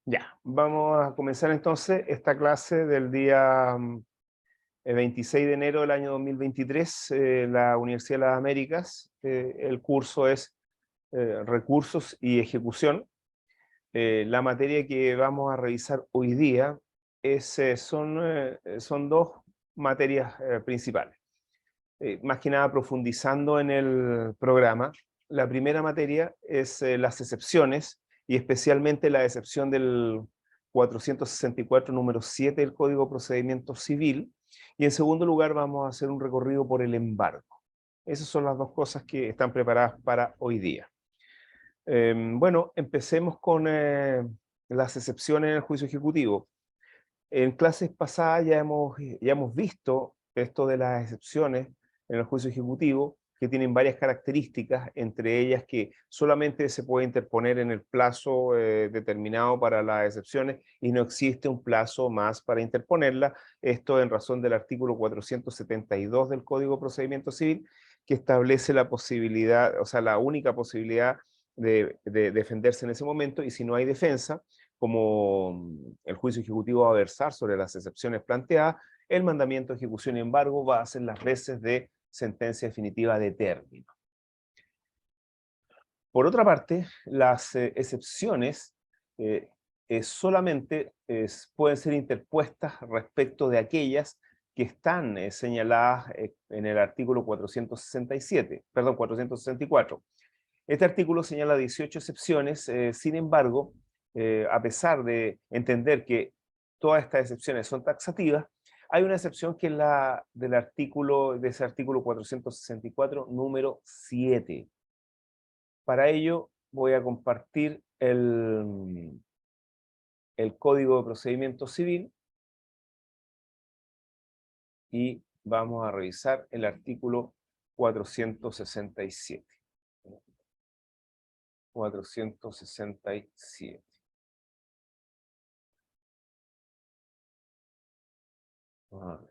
Ya, vamos a comenzar entonces esta clase del día 26 de enero del año 2023, la Universidad de las Américas. El curso es Recursos y Ejecución. La materia que vamos a revisar hoy día son dos materias principales. Más que nada profundizando en el programa. La primera materia es las excepciones, y especialmente la excepción del 464 número 7 del Código de Procedimiento Civil. Y en segundo lugar vamos a hacer un recorrido por el embargo. Esas son las dos cosas que están preparadas para hoy día. Bueno, empecemos con las excepciones en el juicio ejecutivo. En clases pasadas ya hemos visto esto de las excepciones en el juicio ejecutivo, que tienen varias características, entre ellas que solamente se puede interponer en el plazo determinado para las excepciones y no existe un plazo más para interponerla. Esto en razón del artículo 472 del Código de Procedimiento Civil, que establece la posibilidad, o sea, la única posibilidad de defenderse en ese momento, y si no hay defensa, como el juicio ejecutivo va a versar sobre las excepciones planteadas, el mandamiento de ejecución y embargo va a ser las veces de sentencia definitiva de término. Por otra parte, las excepciones solamente pueden ser interpuestas respecto de aquellas que están señaladas en el artículo 464. Este artículo señala 18 excepciones, sin embargo, a pesar de entender que todas estas excepciones son taxativas, hay una excepción que es la de ese artículo 464, número 7. Para ello voy a compartir el Código de Procedimiento Civil y vamos a revisar el artículo 467. 467. A ver.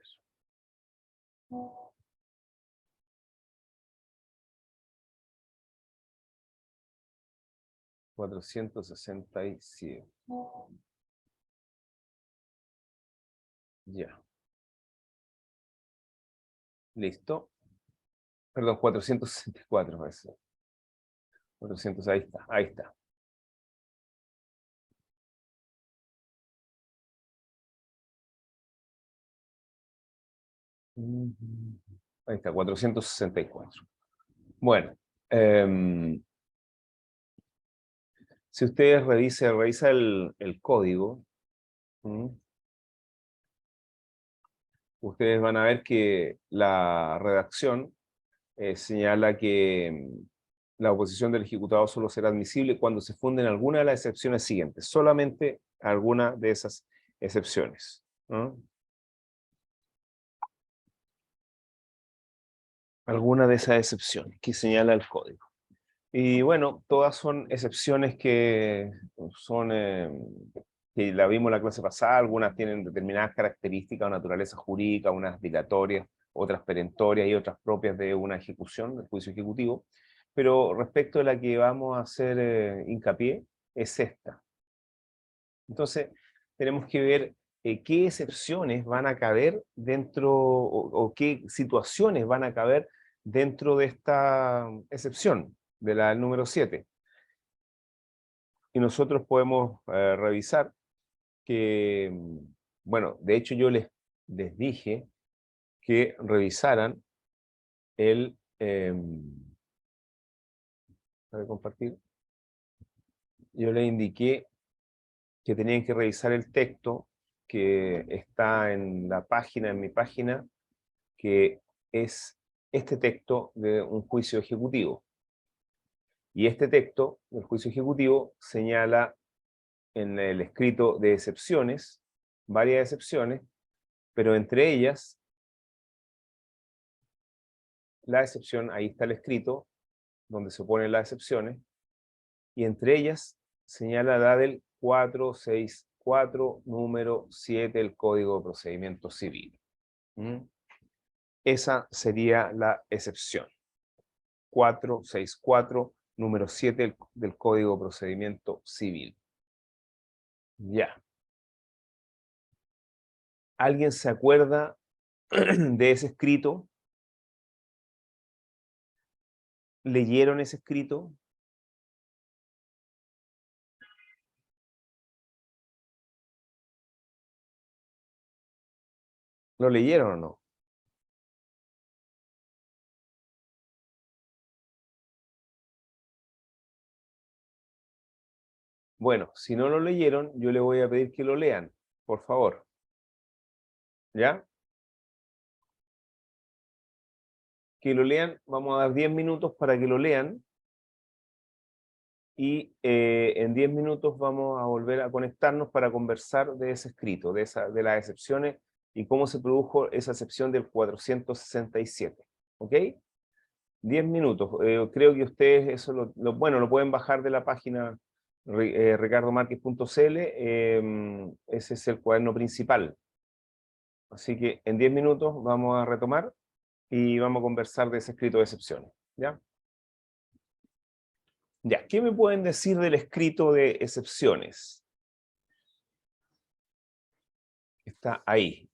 467. Ya. Listo. Perdón, 464. 400, ahí está, ahí está. Ahí está, 464. Bueno, si ustedes revisa el código, ustedes van a ver que la redacción señala que la oposición del ejecutado solo será admisible cuando se funden alguna de las excepciones siguientes, solamente alguna de esas excepciones. Alguna de esas excepciones que señala el código. Y bueno, todas son excepciones que son, que la vimos en la clase pasada, algunas tienen determinadas características o naturaleza jurídica, unas dilatorias, otras perentorias y otras propias de una ejecución, del juicio ejecutivo. Pero respecto a la que vamos a hacer hincapié, es esta. Entonces, tenemos que ver qué excepciones van a caber dentro, o qué situaciones van a caber dentro de esta excepción, de la número 7. Y nosotros podemos revisar que, bueno, de hecho yo les dije que revisaran el... para compartir. Yo les indiqué que tenían que revisar el texto que está en la página, en mi página, que es este texto de un juicio ejecutivo. Y este texto del juicio ejecutivo señala en el escrito de excepciones, varias excepciones, pero entre ellas, la excepción, ahí está el escrito, donde se ponen las excepciones, y entre ellas señala la del 464, número 7 del Código de Procedimiento Civil. Esa sería la excepción. 464, número 7 del Código de Procedimiento Civil. Ya. ¿Alguien se acuerda de ese escrito? ¿Leyeron ese escrito? ¿Lo leyeron o no? Bueno, si no lo leyeron, yo le voy a pedir que lo lean, por favor. ¿Ya? Que lo lean, vamos a dar 10 minutos para que lo lean y en 10 minutos vamos a volver a conectarnos para conversar de ese escrito, de las excepciones y cómo se produjo esa excepción del 467. ¿Ok? 10 minutos. Creo que ustedes eso bueno, lo pueden bajar de la página ricardomarquez.cl. Ese es el cuaderno principal. Así que en 10 minutos vamos a retomar y vamos a conversar de ese escrito de excepciones. ¿Ya? Ya, ¿qué me pueden decir del escrito de excepciones? Está ahí.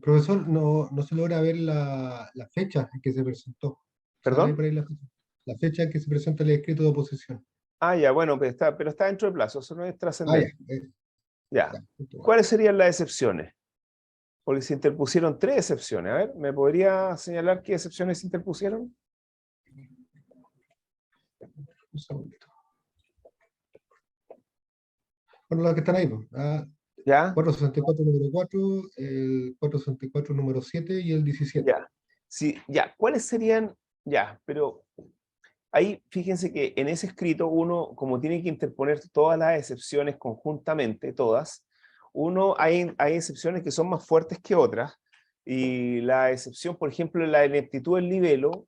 Profesor, no se logra ver la fecha en que se presentó. ¿Sabe ¿Perdón? por ahí la fecha en que se presenta el escrito de oposición? Ah, ya, bueno, pero está dentro del plazo, eso no es Ah, ya. trascendente. Ya. Punto bueno. ¿Cuáles serían las excepciones? Porque se interpusieron 3 excepciones. A ver, ¿me podría señalar qué excepciones se interpusieron? Un segundito. Bueno, las que están ahí, pues. ¿Ya? 464 número 4, el 464 número 7 y el 17. Ya. Sí, ya. ¿Cuáles serían? Ya, pero ahí fíjense que en ese escrito uno, como tiene que interponer todas las excepciones conjuntamente, todas, hay excepciones que son más fuertes que otras, y la excepción, por ejemplo, la ineptitud del libelo,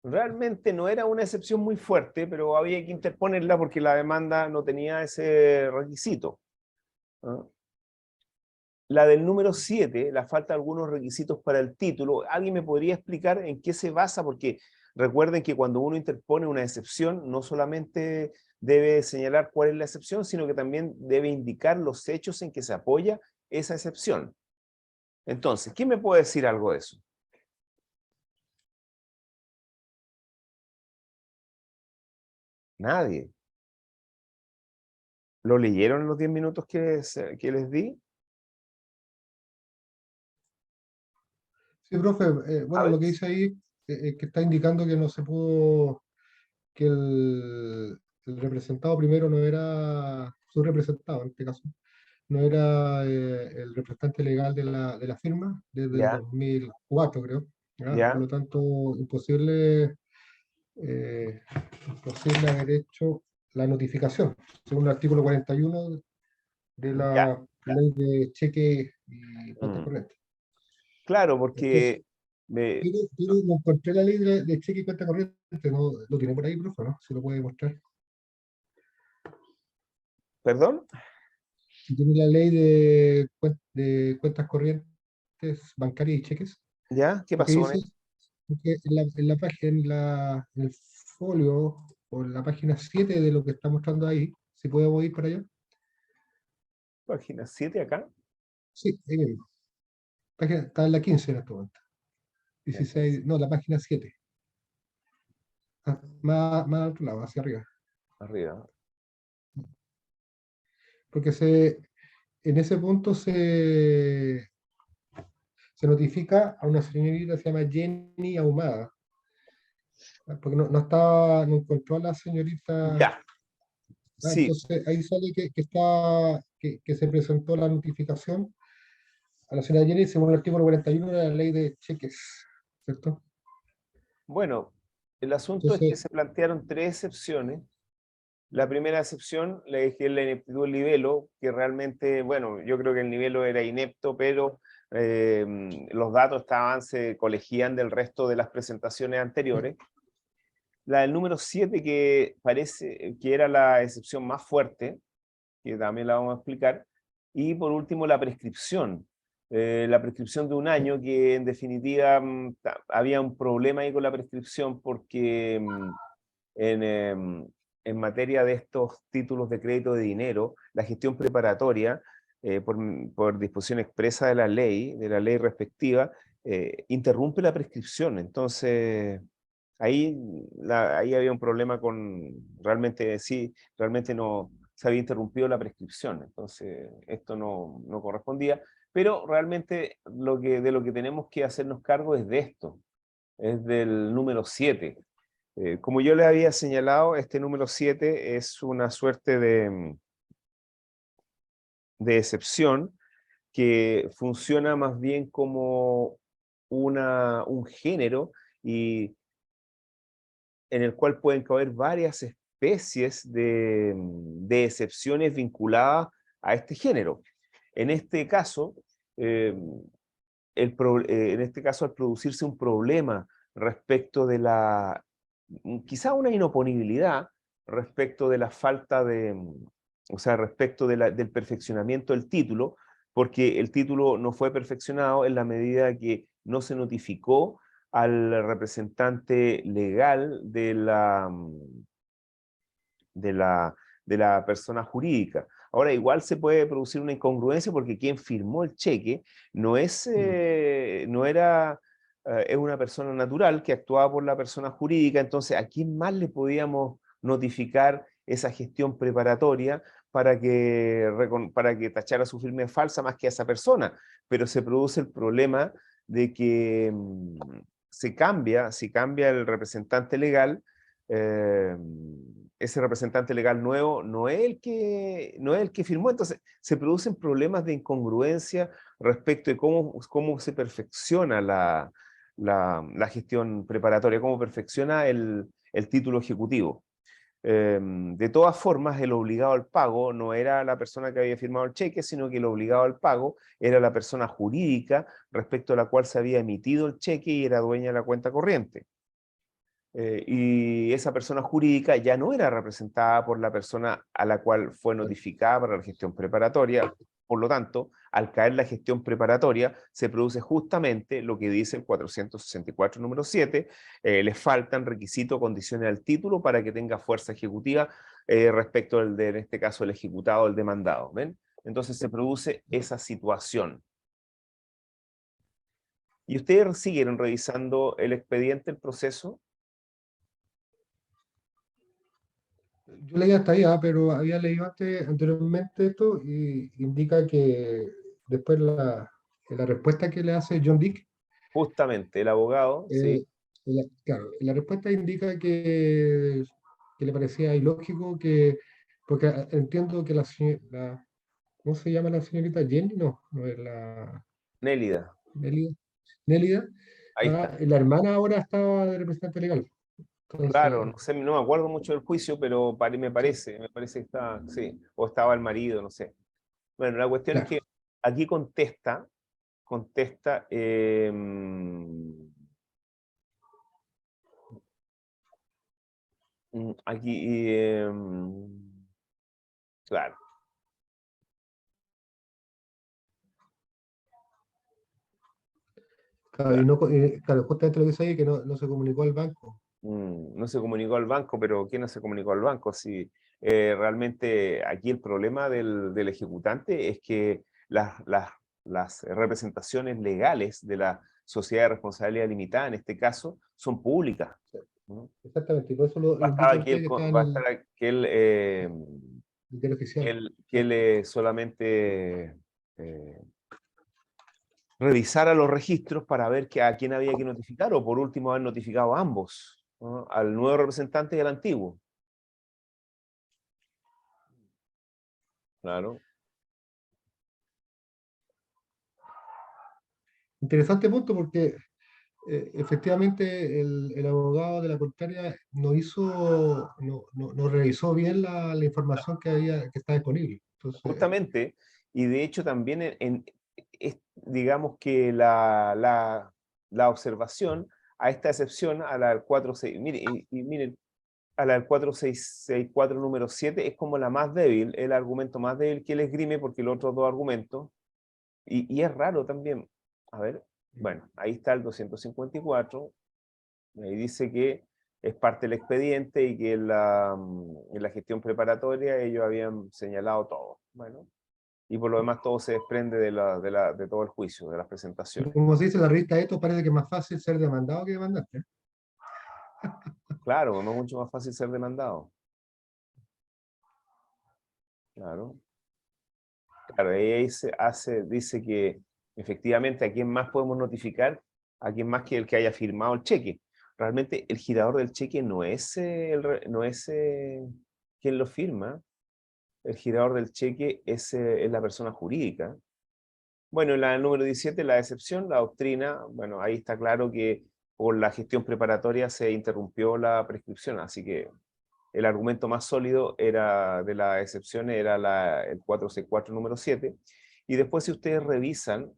realmente no era una excepción muy fuerte, pero había que interponerla porque la demanda no tenía ese requisito. ¿Ah? La del número 7, la falta de algunos requisitos para el título, ¿alguien me podría explicar en qué se basa? Porque recuerden que cuando uno interpone una excepción, no solamente debe señalar cuál es la excepción, sino que también debe indicar los hechos en que se apoya esa excepción. Entonces, ¿quién me puede decir algo de eso? Nadie. ¿Lo leyeron en los 10 minutos que les di? Sí, profe, A bueno, ver. lo que dice ahí es que está indicando que no se pudo, que el representado primero no era su representado, en este caso, no era el representante legal de la firma desde el Ya, 2004, creo. ¿Ya? Por ya, lo tanto, eh, imposible haber hecho la notificación, según el artículo 41 de ya. la ley de cheque y cuentas Mm. corrientes. Claro, Entonces, porque... me- pero no encontré la ley de cheque y cuenta corriente, ¿no? Lo tiene por ahí, profe, ¿no? Se lo puede mostrar. ¿Perdón? Si tiene la ley de cuentas corrientes bancarias y cheques, ¿Ya? ¿Qué lo que pasó con dice él? es que en la página, en el folio o en la página 7 de lo que está mostrando ahí, si podemos ir para allá. Página 7 acá. Sí, ahí mismo. Está en la 15 en este momento. La 15, 16, no, la página 7. Más al otro lado, hacia arriba. arriba. Porque en ese punto se notifica a una señorita que se llama Jenny Ahumada, porque no encontró a la señorita. Ya, sí, Entonces ahí sale que se presentó la notificación a la señora Jenny según el artículo 41 de la ley de cheques, ¿cierto? bueno, el asunto es que Entonces, se plantearon 3 excepciones. La primera excepción le dije la ineptitud del libelo, que realmente, bueno, yo creo que el libelo era inepto, pero los datos se colegían del resto de las presentaciones anteriores. La del número 7, que parece que era la excepción más fuerte, que también la vamos a explicar. Y por último, la prescripción de un año, que en definitiva había un problema ahí con la prescripción porque en materia de estos títulos de crédito de dinero, la gestión preparatoria, por disposición expresa de la ley respectiva, interrumpe la prescripción. Entonces, ahí, ahí había un problema con, realmente sí, realmente no se había interrumpido la prescripción. Entonces, esto no correspondía. Pero realmente de lo que tenemos que hacernos cargo es de esto, es del número 7. Como yo le había señalado, este número 7 es una suerte de excepción que funciona más bien como un género y en el cual pueden caber varias especies de excepciones vinculadas a este género. En este caso, eh, en este caso, al producirse un problema respecto de quizá una inoponibilidad respecto de la falta o sea, respecto del perfeccionamiento del título, porque el título no fue perfeccionado en la medida que no se notificó al representante legal de la, de la persona jurídica. Ahora, igual se puede producir una incongruencia porque quien firmó el cheque no no era, es una persona natural que actuaba por la persona jurídica. Entonces, ¿a quién más le podíamos notificar esa gestión preparatoria para que tachara su firma falsa más que a esa persona? Pero se produce el problema de que si cambia el representante legal, eh, ese representante legal nuevo no es el que firmó. Entonces se producen problemas de incongruencia respecto de cómo se perfecciona la gestión preparatoria, cómo perfecciona el título ejecutivo. De todas formas, el obligado al pago no era la persona que había firmado el cheque, sino que el obligado al pago era la persona jurídica respecto a la cual se había emitido el cheque y era dueña de la cuenta corriente. Y esa persona jurídica ya no era representada por la persona a la cual fue notificada para la gestión preparatoria. Por lo tanto, al caer la gestión preparatoria, se produce justamente lo que dice el 464 número 7, le faltan requisitos, condiciones al título para que tenga fuerza ejecutiva respecto en este caso, el ejecutado o el demandado. ¿Ven? Entonces se produce esa situación. ¿Y ustedes siguieron revisando el expediente, el proceso? Yo leí hasta allá, pero había leído anteriormente esto y indica que después en la respuesta que le hace John Dick, Justamente, el abogado, sí. claro, en la respuesta indica que le parecía ilógico porque entiendo que ¿cómo se llama la señorita? Jenny, no, no es la Nélida, Nélida. Nélida, ahí está. la hermana ahora estaba de representante legal. Claro, Entonces, no sé, no me acuerdo mucho del juicio, pero sí, me parece que está, sí, o estaba el marido, no sé. Bueno, la cuestión es claro. que aquí contesta, aquí, claro, Claro, claro. claro, justamente lo que dice ahí que no se comunicó al banco. No se comunicó al banco, pero ¿quién no se comunicó al banco? Si realmente aquí el problema del ejecutante es que las representaciones legales de la sociedad de responsabilidad limitada, en este caso, son públicas, Sí, ¿no? exactamente, y por eso lo indica Bastaba que usted él, que está en bastara el diario oficial. que él solamente revisara los registros para ver a quién había que notificar, o por último haber notificado a ambos, ¿no? Al nuevo representante y al antiguo. Claro. Interesante punto porque efectivamente el abogado de la contraria no revisó bien la información que está disponible. Entonces, Justamente, y de hecho también digamos que la observación a esta excepción, a la del 46, miren, a la del 4664 número 7 es como la más débil, el argumento más débil que él esgrime, porque los otros dos argumentos, y es raro también, a ver, bueno, ahí está el 254, ahí dice que es parte del expediente y que en la gestión preparatoria ellos habían señalado todo. Bueno, y por lo demás todo se desprende de todo el juicio, de las presentaciones. Como se dice en la revista Esto, parece que es más fácil ser demandado que demandarte. Claro, no es mucho más fácil ser demandado. Claro. Claro, y ahí dice que efectivamente a quién más podemos notificar, a quién más que el que haya firmado el cheque. Realmente el girador del cheque no es, quien lo firma, el girador del cheque es la persona jurídica. Bueno, en la número 17, la excepción, la doctrina, bueno, ahí está claro que por la gestión preparatoria se interrumpió la prescripción, así que el argumento más sólido era de la excepción era el 464 número 7. Y después si ustedes revisan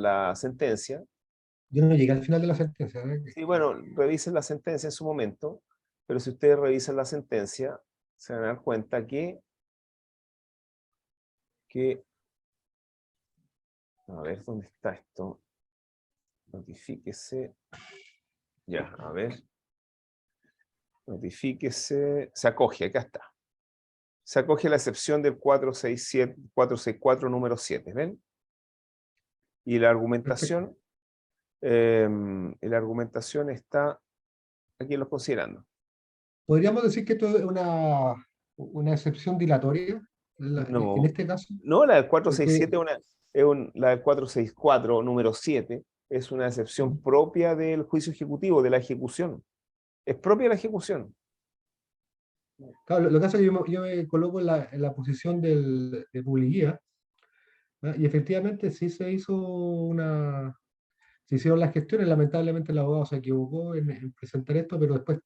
la sentencia, Yo no llegué al final de la sentencia, ¿eh? sí, bueno, revisen la sentencia en su momento, pero si ustedes revisan la sentencia, se van a dar cuenta que a ver, ¿dónde está esto? Notifíquese. Ya, a ver. Notifíquese. Se acoge, acá está. Se acoge la excepción del 464 número 7, ¿ven? Y Perfecto. la argumentación está aquí en los considerando. ¿Podríamos decir que esto es una excepción dilatoria en No, este caso? no, la del Porque 467 la del 464 número 7 es una excepción propia del juicio ejecutivo, de la ejecución. Es propia de la ejecución. claro, lo que pasa es que yo me coloco en la posición de publicidad, ¿no? Y efectivamente sí se hicieron las gestiones. Lamentablemente el abogado se equivocó en presentar esto, pero después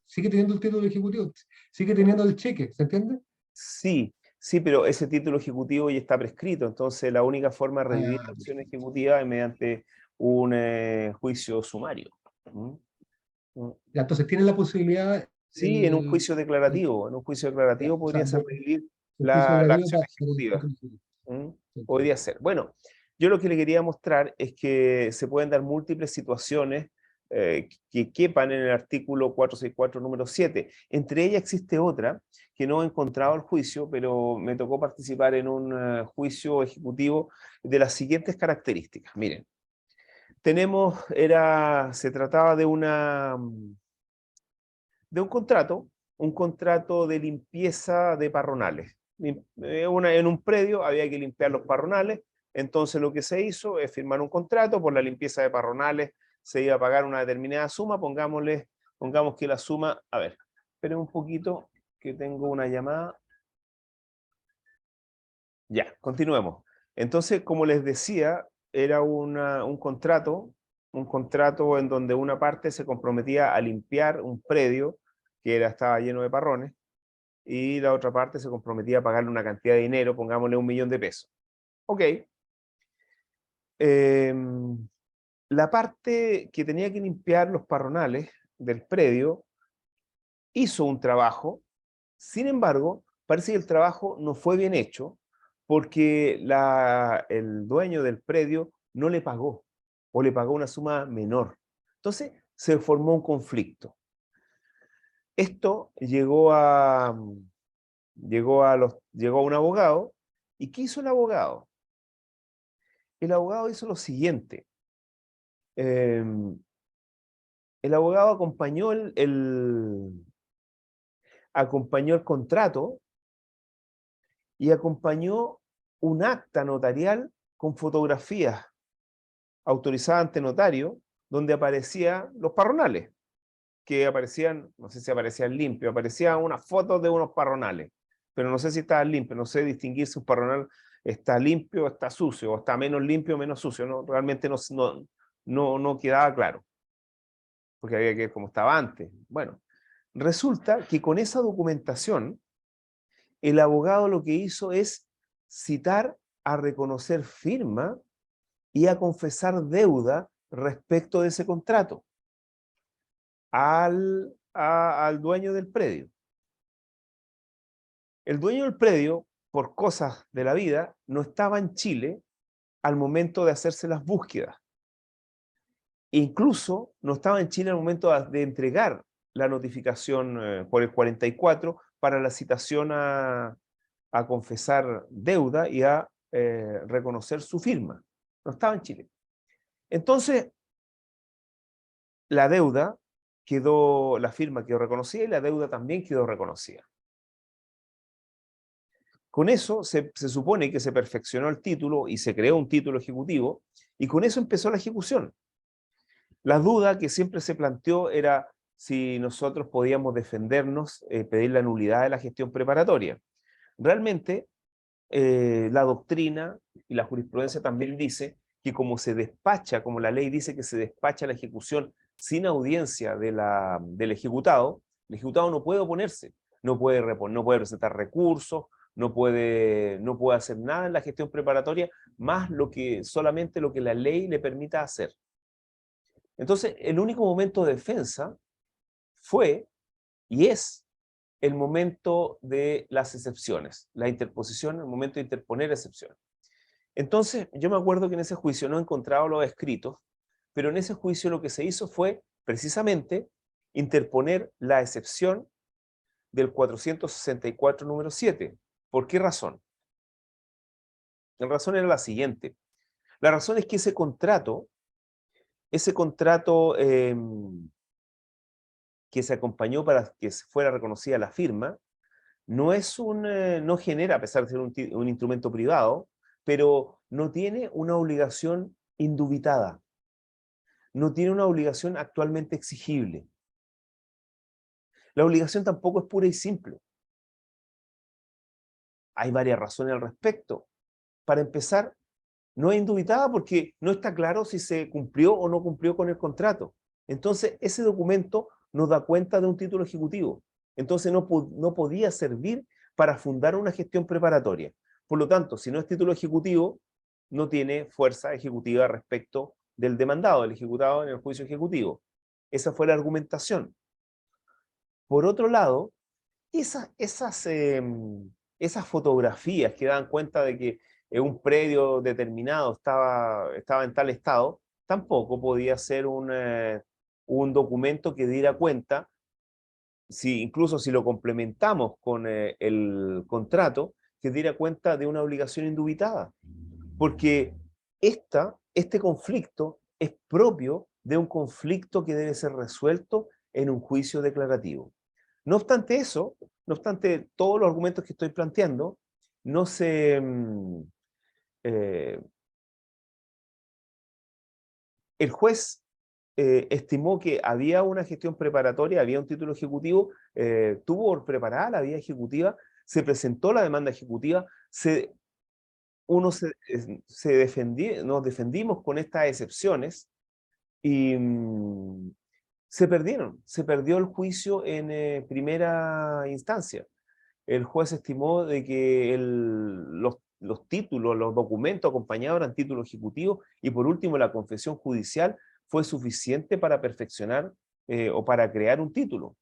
sigue teniendo el título ejecutivo, sigue teniendo el cheque, ¿se entiende? Sí, sí, pero ese título ejecutivo ya está prescrito, entonces la única forma de revivir la Ah, acción ejecutiva es mediante un juicio sumario. ¿Mm? ¿Mm? ya, entonces tiene la posibilidad, Sí, el, el- en un juicio ya, declarativo o sea, podría ser revivir el juicio la gratuito acción para el ejecutiva. título ejecutivo. ¿Mm? Se entiende. Podría ser. Bueno, yo lo que le quería mostrar es que se pueden dar múltiples situaciones que quepan en el artículo 464 número 7. Entre ellas existe otra que no he encontrado el juicio, pero me tocó participar en un juicio ejecutivo de las siguientes características. Miren, se trataba de un contrato de limpieza de parronales. En un predio había que limpiar los parronales, entonces lo que se hizo es firmar un contrato por la limpieza de parronales, se iba a pagar una determinada suma, pongamos que la suma, a ver, esperen un poquito que tengo una llamada. Ya, continuemos. Entonces, como les decía, era un contrato en donde una parte se comprometía a limpiar un predio estaba lleno de parrones, y la otra parte se comprometía a pagarle una cantidad de dinero, pongámosle 1.000.000 de pesos. Ok. Em, la parte que tenía que limpiar los parronales del predio hizo un trabajo, sin embargo, parece que el trabajo no fue bien hecho porque el dueño del predio no le pagó o le pagó una suma menor. Entonces se formó un conflicto. Esto llegó a un abogado. ¿Y qué hizo el abogado? El abogado hizo lo siguiente. em, el abogado acompañó el contrato y acompañó un acta notarial con fotografías autorizadas ante notario donde aparecían los parronales, que aparecían, no sé si aparecían limpios, aparecían unas fotos de unos parronales, pero no sé si estaban limpios, no sé distinguir si un parronal está limpio o está sucio, o está menos limpio o menos sucio, ¿no? Realmente no quedaba claro, porque había que ver cómo estaba antes. Bueno, resulta que con esa documentación, el abogado lo que hizo es citar a reconocer firma y a confesar deuda respecto de ese contrato al dueño del predio. El dueño del predio, por cosas de la vida, no estaba en Chile al momento de hacerse las búsquedas. incluso no estaba en Chile al momento de entregar la notificación por el 44 para la citación a confesar deuda y a reconocer su firma. No estaba en Chile. Entonces, la deuda quedó, la firma quedó reconocida y la deuda también quedó reconocida. Con eso se supone que se perfeccionó el título y se creó un título ejecutivo, y con eso empezó la ejecución. La duda que siempre se planteó era si nosotros podíamos defendernos, pedir la nulidad de la gestión preparatoria. Realmente, la doctrina y la jurisprudencia también dice que como se despacha, como la ley dice que se despacha la ejecución sin audiencia del ejecutado, el ejecutado no puede oponerse, no puede presentar recursos, no puede hacer nada en la gestión preparatoria, más solamente lo que la ley le permita hacer. Entonces, el único momento de defensa fue y es el momento de las excepciones, la interposición, el momento de interponer excepciones. Entonces, yo me acuerdo que en ese juicio no he encontrado los escritos, pero en ese juicio lo que se hizo fue precisamente interponer la excepción del 464 número 7. ¿Por qué razón? La razón era la siguiente. La razón es que ese contrato que se acompañó para que fuera reconocida la firma, no genera, a pesar de ser un instrumento privado, pero no tiene una obligación indubitada, no tiene una obligación actualmente exigible. La obligación tampoco es pura y simple. Hay varias razones al respecto. Para empezar, no es indubitada porque no está claro si se cumplió o no cumplió con el contrato. Entonces, ese documento nos da cuenta de un título ejecutivo. Entonces, no podía servir para fundar una gestión preparatoria. Por lo tanto, si no es título ejecutivo, no tiene fuerza ejecutiva respecto del demandado, del ejecutado en el juicio ejecutivo. Esa fue la argumentación. Por otro lado, esas fotografías que dan cuenta de que un predio determinado estaba en tal estado, tampoco podía ser un documento que diera cuenta, incluso si lo complementamos con el contrato, que diera cuenta de una obligación indubitada. Porque este conflicto es propio de un conflicto que debe ser resuelto en un juicio declarativo. No obstante eso, no obstante todos los argumentos que estoy planteando, no se, eh, el juez estimó que había una gestión preparatoria, había un título ejecutivo, tuvo preparada la vía ejecutiva, se presentó la demanda ejecutiva, nos defendimos con estas excepciones y se perdió el juicio en primera instancia. El juez estimó de que los títulos, los documentos acompañados eran títulos ejecutivos y por último la confesión judicial fue suficiente para perfeccionar o para crear un título.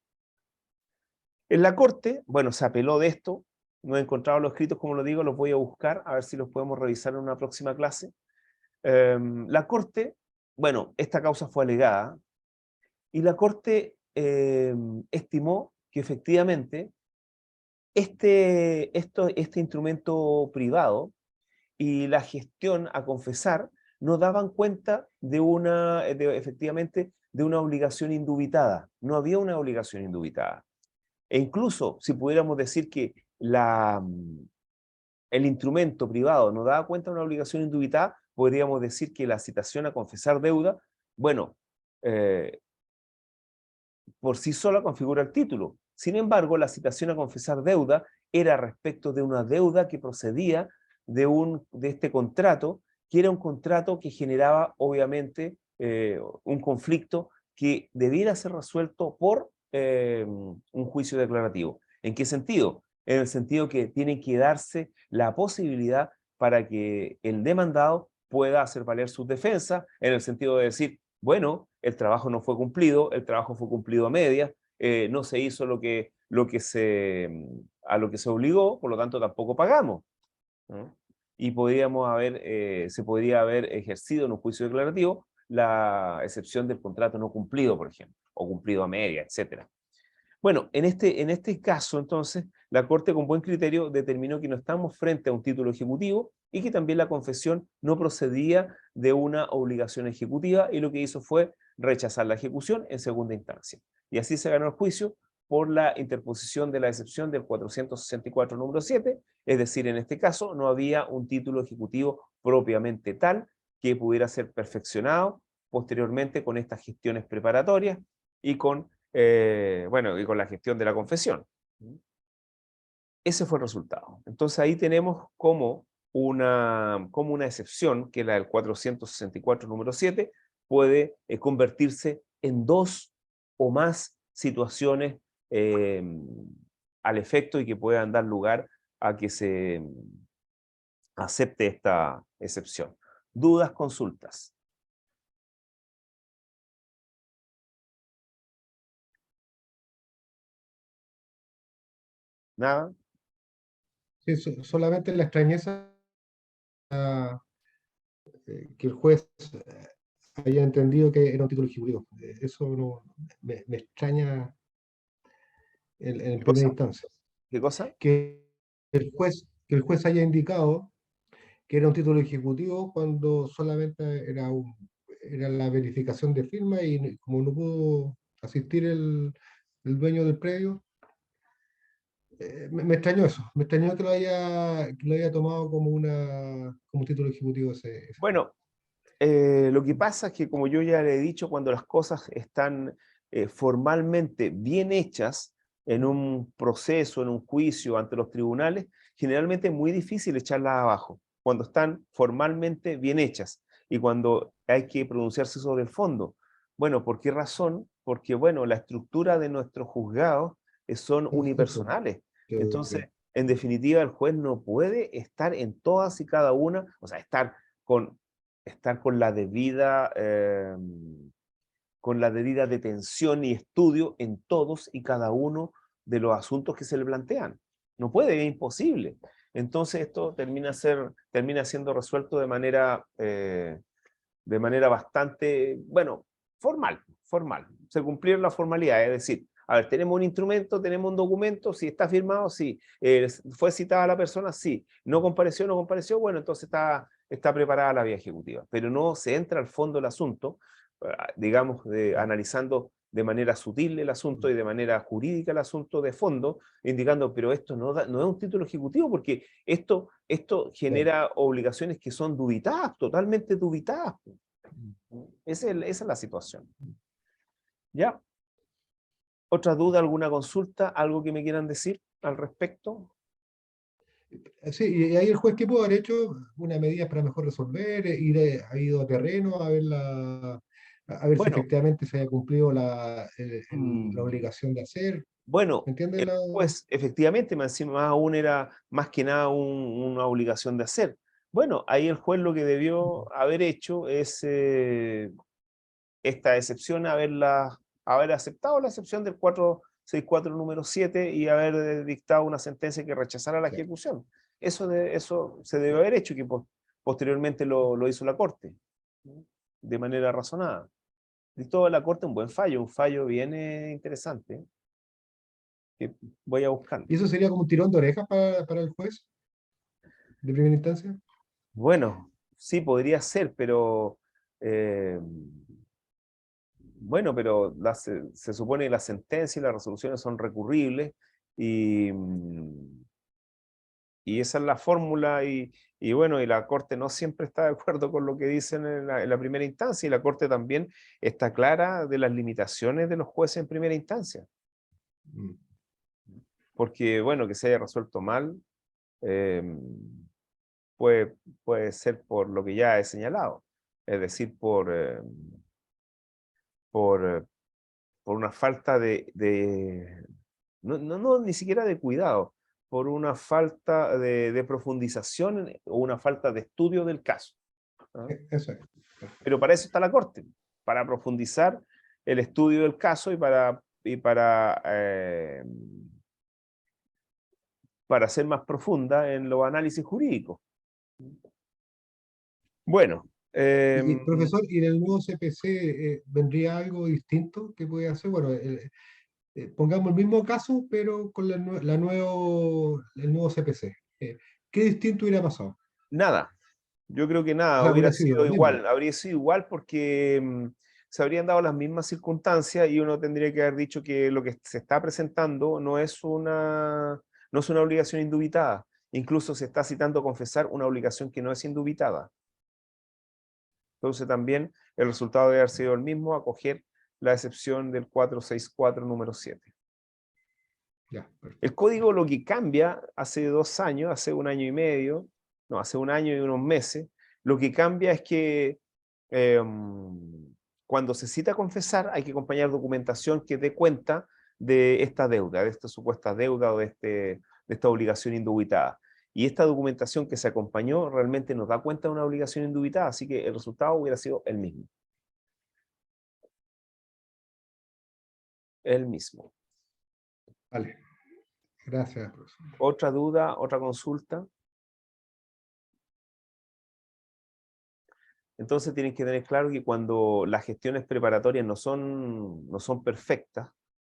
En la corte, bueno, se apeló de esto, no he encontrado los escritos, como lo digo, los voy a buscar, a ver si los podemos revisar en una próxima clase. La corte, bueno, esta causa fue alegada y la corte estimó que efectivamente este instrumento privado y la gestión a confesar no daban cuenta efectivamente de una obligación indubitada. No había una obligación indubitada. E incluso si pudiéramos decir que el instrumento privado no daba cuenta de una obligación indubitada, podríamos decir que la citación a confesar deuda, bueno, por sí sola configura el título. Sin embargo, la citación a confesar deuda era respecto de una deuda que procedía de este contrato, que era un contrato que generaba, obviamente, un conflicto que debiera ser resuelto por un juicio declarativo. ¿En qué sentido? En el sentido que tiene que darse la posibilidad para que el demandado pueda hacer valer sus defensas, en el sentido de decir, bueno, el trabajo no fue cumplido, el trabajo fue cumplido a medias, no se hizo a lo que se obligó, por lo tanto tampoco pagamos, ¿no? Y se podría haber ejercido en un juicio declarativo la excepción del contrato no cumplido, por ejemplo, o cumplido a media, etc. Bueno, en este caso, entonces, la Corte con buen criterio determinó que no estamos frente a un título ejecutivo y que también la confesión no procedía de una obligación ejecutiva, y lo que hizo fue rechazar la ejecución en segunda instancia. Y así se ganó el juicio por la interposición de la excepción del 464 número 7, es decir, en este caso no había un título ejecutivo propiamente tal que pudiera ser perfeccionado posteriormente con estas gestiones preparatorias y con y con la gestión de la confesión. Ese fue el resultado. Entonces ahí tenemos como una excepción, que es la del 464 número 7, puede convertirse en dos o más situaciones eh, al efecto, y que puedan dar lugar a que se acepte esta excepción. ¿Dudas, consultas? ¿Nada? Sí, solamente la extrañeza que el juez haya entendido que era un título ejecutivo. Eso no, me extraña en ¿Qué primera cosa? instancia. ¿Qué cosa? Que el juez haya indicado que era un título ejecutivo cuando solamente era la verificación de firma, y como no pudo asistir el dueño del predio, me extrañó eso. Me extrañó que lo haya tomado como un título ejecutivo ese juez. Bueno, lo que pasa es que, como yo ya le he dicho, cuando las cosas están formalmente bien hechas en un proceso, en un juicio ante los tribunales, generalmente es muy difícil echarlas abajo, cuando están formalmente bien hechas y cuando hay que pronunciarse sobre el fondo. Bueno, ¿por qué razón? Porque, bueno, la estructura de nuestros juzgados son Sí, pues, unipersonales. Entonces, que- en definitiva, el juez no puede estar en todas y cada una, o sea, con estar con la debida detención y estudio en todos y cada uno de los asuntos que se le plantean. No puede, es imposible. Entonces esto termina siendo resuelto de manera bastante, bueno, formal. Se cumplieron las formalidades, es decir, a ver, tenemos un instrumento, tenemos un documento, si está firmado, sí. Fue citada la persona, sí. No compareció, no compareció, bueno, entonces está preparada la vía ejecutiva. Pero no se entra al fondo del asunto, digamos, analizando de manera sutil el asunto y de manera jurídica el asunto de fondo, indicando, pero esto no es un título ejecutivo, porque esto claro. genera obligaciones que son dubitadas, totalmente dubitadas. Esa es la situación. ¿Ya? ¿Otra duda, alguna consulta, algo que me quieran decir al respecto? Sí, y ahí el juez, ¿qué pudo haber hecho? Una medida para mejor resolver, ha ido a terreno a ver si Bueno, efectivamente se haya cumplido la mm, obligación de hacer. bueno, ¿Me entiendes? el juez efectivamente, más aún era más que nada una obligación de hacer. Bueno, ahí el juez lo que debió haber hecho es esta excepción, haber aceptado la excepción del 464 número 7 y haber dictado una sentencia que rechazara la Claro. ejecución. Eso se debe haber hecho, que posteriormente lo hizo la Corte, ¿no? De manera razonada. Dictó la Corte un fallo bien interesante, que voy a buscar. ¿Y eso sería como un tirón de orejas para el juez de primera instancia? Bueno, sí, podría ser, pero eh, bueno, pero se supone que las sentencias y las resoluciones son recurribles, y, y esa es la fórmula, y bueno, y la Corte no siempre está de acuerdo con lo que dicen en la primera instancia, y la Corte también está clara de las limitaciones de los jueces en primera instancia, Mm. porque bueno, que se haya resuelto mal eh, puede, puede ser por lo que ya he señalado, es decir, por, eh, por una falta no, ni siquiera de cuidado, por una falta de profundización o una falta de estudio del caso, ¿ah? Eso es. Pero para eso está la Corte, para profundizar el estudio del caso para ser más profunda en los análisis jurídicos. Bueno, Y, Em, profesor, ¿y en el nuevo CPC vendría algo distinto que puede hacer? Bueno, pongamos el mismo caso, pero con el nuevo CPC. ¿Qué distinto hubiera pasado? Nada, yo creo que O nada, sea, hubiera hubiera sido sido lo mismo. igual, habría sido igual porque se habrían dado las mismas circunstancias y uno tendría que haber dicho que lo que se está presentando no es una obligación indubitada. Incluso se está citando confesar una obligación que no es indubitada. Entonces también el resultado debe haber sido el mismo, acoger la excepción del 464 número 7. Ya, El perfecto. código lo que cambia hace 2 años, hace un año y medio, no, hace un año y unos meses, lo que cambia es que cuando se cita a confesar hay que acompañar documentación que dé cuenta de esta deuda, de esta supuesta deuda o de esta obligación indubitada. Y esta documentación que se acompañó realmente nos da cuenta de una obligación indubitada, así que el resultado hubiera sido el mismo. El mismo. Vale. Gracias, profesor. ¿Otra duda, otra consulta? Entonces tienen que tener claro que cuando las gestiones preparatorias no son perfectas,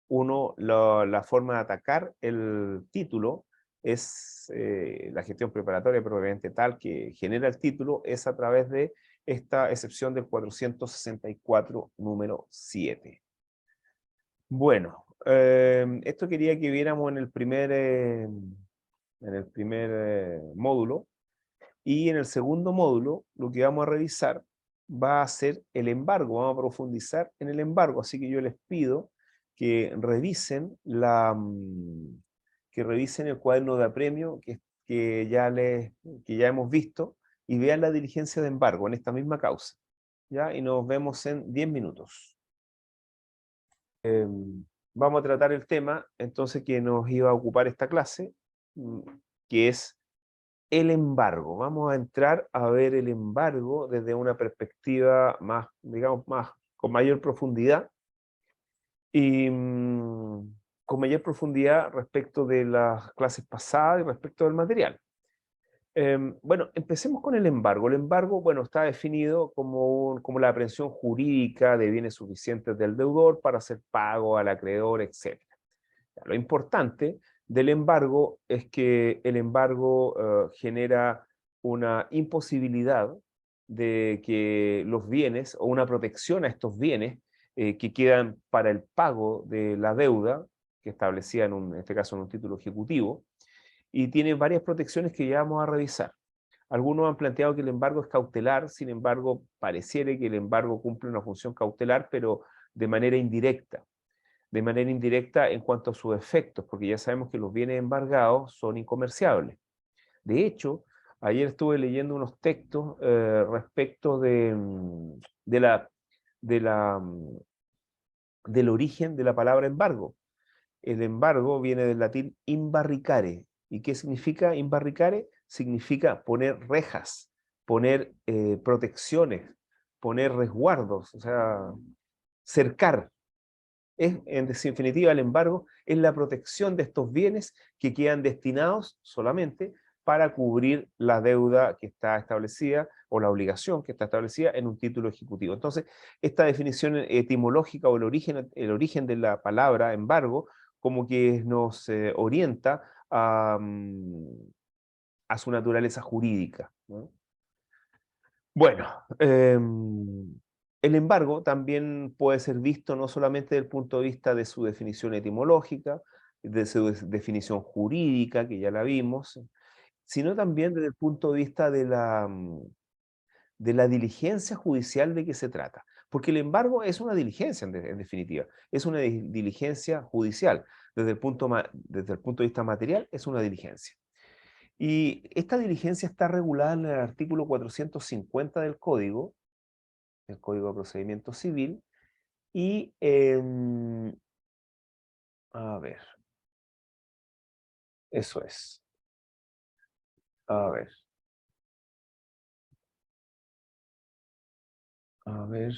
la forma de atacar el título es la gestión preparatoria propiamente tal que genera el título es a través de esta excepción del 464 número 7. Bueno, esto quería que viéramos en el primer módulo. Y en el segundo módulo, lo que vamos a revisar va a ser el embargo, vamos a profundizar en el embargo, así que yo les pido que revisen que revisen el cuaderno de apremio que ya hemos visto y vean la diligencia de embargo en esta misma causa, ¿ya? Y nos vemos en 10 minutos. Vamos a tratar el tema, entonces, que nos iba a ocupar esta clase, mm, que es el embargo. Vamos a entrar a ver el embargo desde una perspectiva más, digamos, más, con mayor profundidad y con mayor profundidad respecto de las clases pasadas y respecto del material. Bueno, empecemos con el embargo. El embargo, bueno, está definido como la aprehensión jurídica de bienes suficientes del deudor para hacer pago al acreedor, etc. Lo importante del embargo es que el embargo genera una imposibilidad de que los bienes o una protección a estos bienes que quedan para el pago de la deuda, que establecía en este caso en un título ejecutivo, y tiene varias protecciones que ya vamos a revisar. Algunos han planteado que el embargo es cautelar, sin embargo, pareciera que el embargo cumple una función cautelar, pero de manera indirecta en cuanto a sus efectos, porque ya sabemos que los bienes embargados son incomerciables. De hecho, ayer estuve leyendo unos textos respecto de la, de la, del origen de la palabra embargo. El embargo viene del latín imbarricare. ¿Y qué significa imbarricare? Significa poner rejas, poner protecciones, poner resguardos, o sea, cercar. En definitiva, el embargo es la protección de estos bienes que quedan destinados solamente para cubrir la deuda que está establecida o la obligación que está establecida en un título ejecutivo. Entonces, esta definición etimológica o el origen de la palabra embargo como que nos orienta a su naturaleza jurídica, ¿no? Bueno, el embargo también puede ser visto no solamente desde el punto de vista de su definición etimológica, de su definición jurídica, que ya la vimos, sino también desde el punto de vista de la diligencia judicial de que se trata. Porque el embargo es una diligencia, en definitiva, es una diligencia judicial. Desde el punto de vista material, es una diligencia. Y esta diligencia está regulada en el artículo 450 del Código, el Código de Procedimiento Civil, y a ver, eso es. A ver, a ver,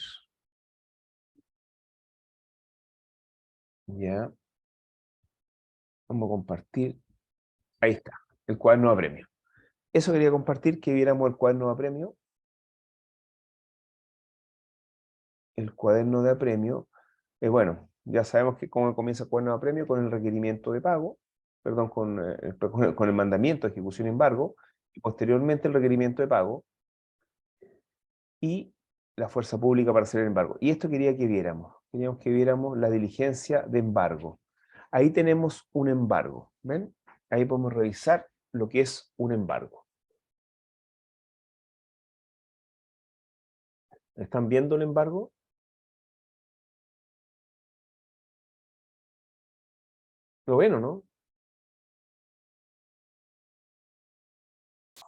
ya, vamos a compartir. Ahí está, el cuaderno de apremio. Eso quería compartir, que viéramos el cuaderno de apremio. el cuaderno de apremio, bueno, ya sabemos que cómo comienza el cuaderno de apremio, con el requerimiento de pago, perdón, con el mandamiento de ejecución y embargo, y posteriormente el requerimiento de pago, y la fuerza pública para hacer el embargo. Y esto queríamos que viéramos la diligencia de embargo. Ahí tenemos un embargo, ¿ven? Ahí podemos revisar lo que es un embargo. ¿Están viendo el embargo? ¿Lo ven o no?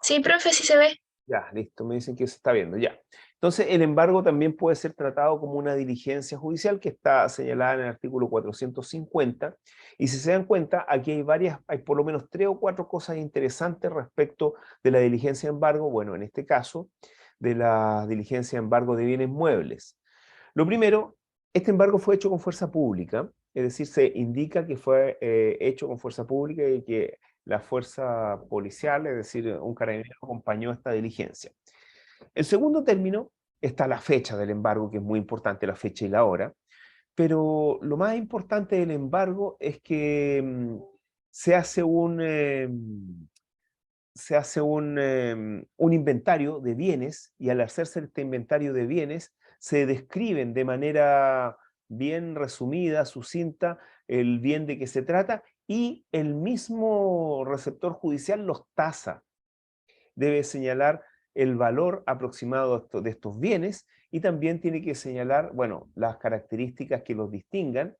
Sí, profe, sí se ve. Ya, listo, me dicen que se está viendo, ya. Entonces, el embargo también puede ser tratado como una diligencia judicial que está señalada en el artículo 450. Y si se dan cuenta, aquí hay por lo menos 3 o 4 cosas interesantes respecto de la diligencia de embargo, bueno, en este caso, de la diligencia de embargo de bienes muebles. Lo primero, este embargo fue hecho con fuerza pública, es decir, se indica que fue hecho con fuerza pública y que la fuerza policial, es decir, un carabinero, acompañó esta diligencia. En segundo término, está la fecha del embargo, que es muy importante, la fecha y la hora, pero lo más importante del embargo es que se hace un inventario de bienes, y al hacerse este inventario de bienes, se describen de manera bien resumida, sucinta, el bien de que se trata, y el mismo receptor judicial los tasa. Debe señalar el valor aproximado de estos bienes, y también tiene que señalar, bueno, las características que los distingan,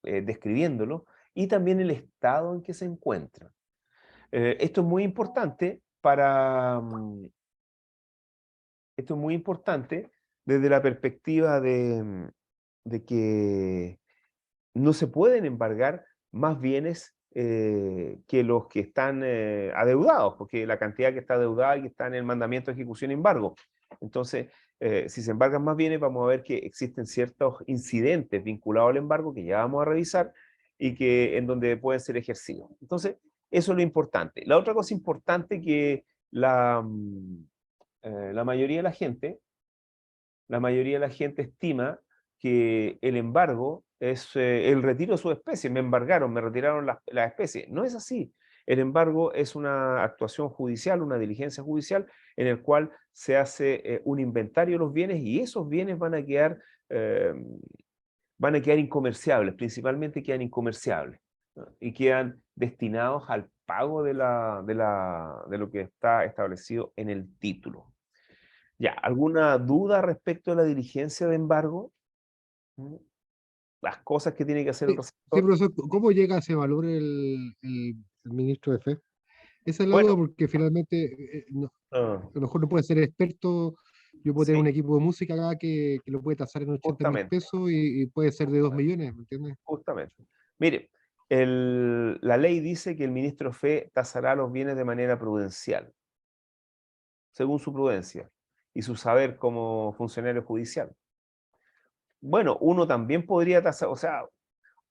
describiéndolo, y también el estado en que se encuentran. Esto es muy importante esto es muy importante desde la perspectiva de que no se pueden embargar más bienes que los que están adeudados, porque la cantidad que está adeudada y que está en el mandamiento de ejecución y embargo. Entonces, si se embargan más bienes, vamos a ver que existen ciertos incidentes vinculados al embargo que ya vamos a revisar y que en donde pueden ser ejercidos. Entonces, eso es lo importante. La otra cosa importante que la mayoría de la gente estima que el embargo es el retiro de su especie. Me embargaron, me retiraron la especie. No es así. El embargo es una actuación judicial, una diligencia judicial, en el cual se hace un inventario de los bienes, y esos bienes eh, van a quedar incomerciables, principalmente quedan incomerciables, ¿no? Y quedan destinados al pago de lo que está establecido en el título. Ya, ¿alguna duda respecto a la diligencia de embargo? ¿Mm? Las cosas que tiene que hacer el Sí, sí, receptor. profesor, ¿cómo llega a ese valor el ministro de Fe? Esa es la duda Bueno, porque finalmente ah, a lo mejor no puede ser experto. Yo puedo tener un sí, equipo de música acá que lo puede tasar en 80.000 justamente, pesos y puede ser de 2 millones, ¿me entiendes? justamente. Mire, la ley dice que el ministro Fe tasará los bienes de manera prudencial, según su prudencia y su saber como funcionario judicial. Bueno, uno también podría tasar, o sea,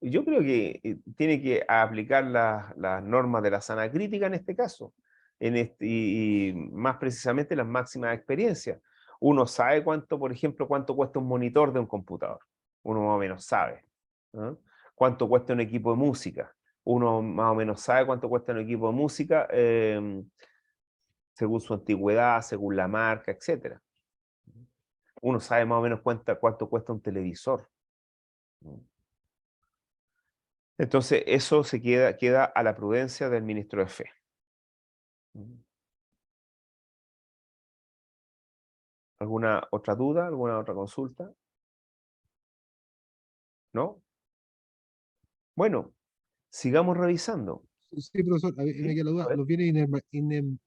yo creo que tiene que aplicar las normas de la sana crítica en este caso, y más precisamente las máximas experiencias. Uno sabe cuánto, por ejemplo, cuánto cuesta un monitor de un computador. Uno más o menos sabe, ¿no? Cuánto cuesta un equipo de música. Uno más o menos sabe cuánto cuesta un equipo de música según su antigüedad, según la marca, etcétera. Uno sabe más o menos cuánto cuesta un televisor, ¿no? Entonces, eso queda a la prudencia del ministro de Fe. ¿Alguna otra duda? ¿Alguna otra consulta? ¿No? Bueno, sigamos revisando. Sí, profesor, a mí me ¿Sí? queda la A duda. ver, ¿Los bienes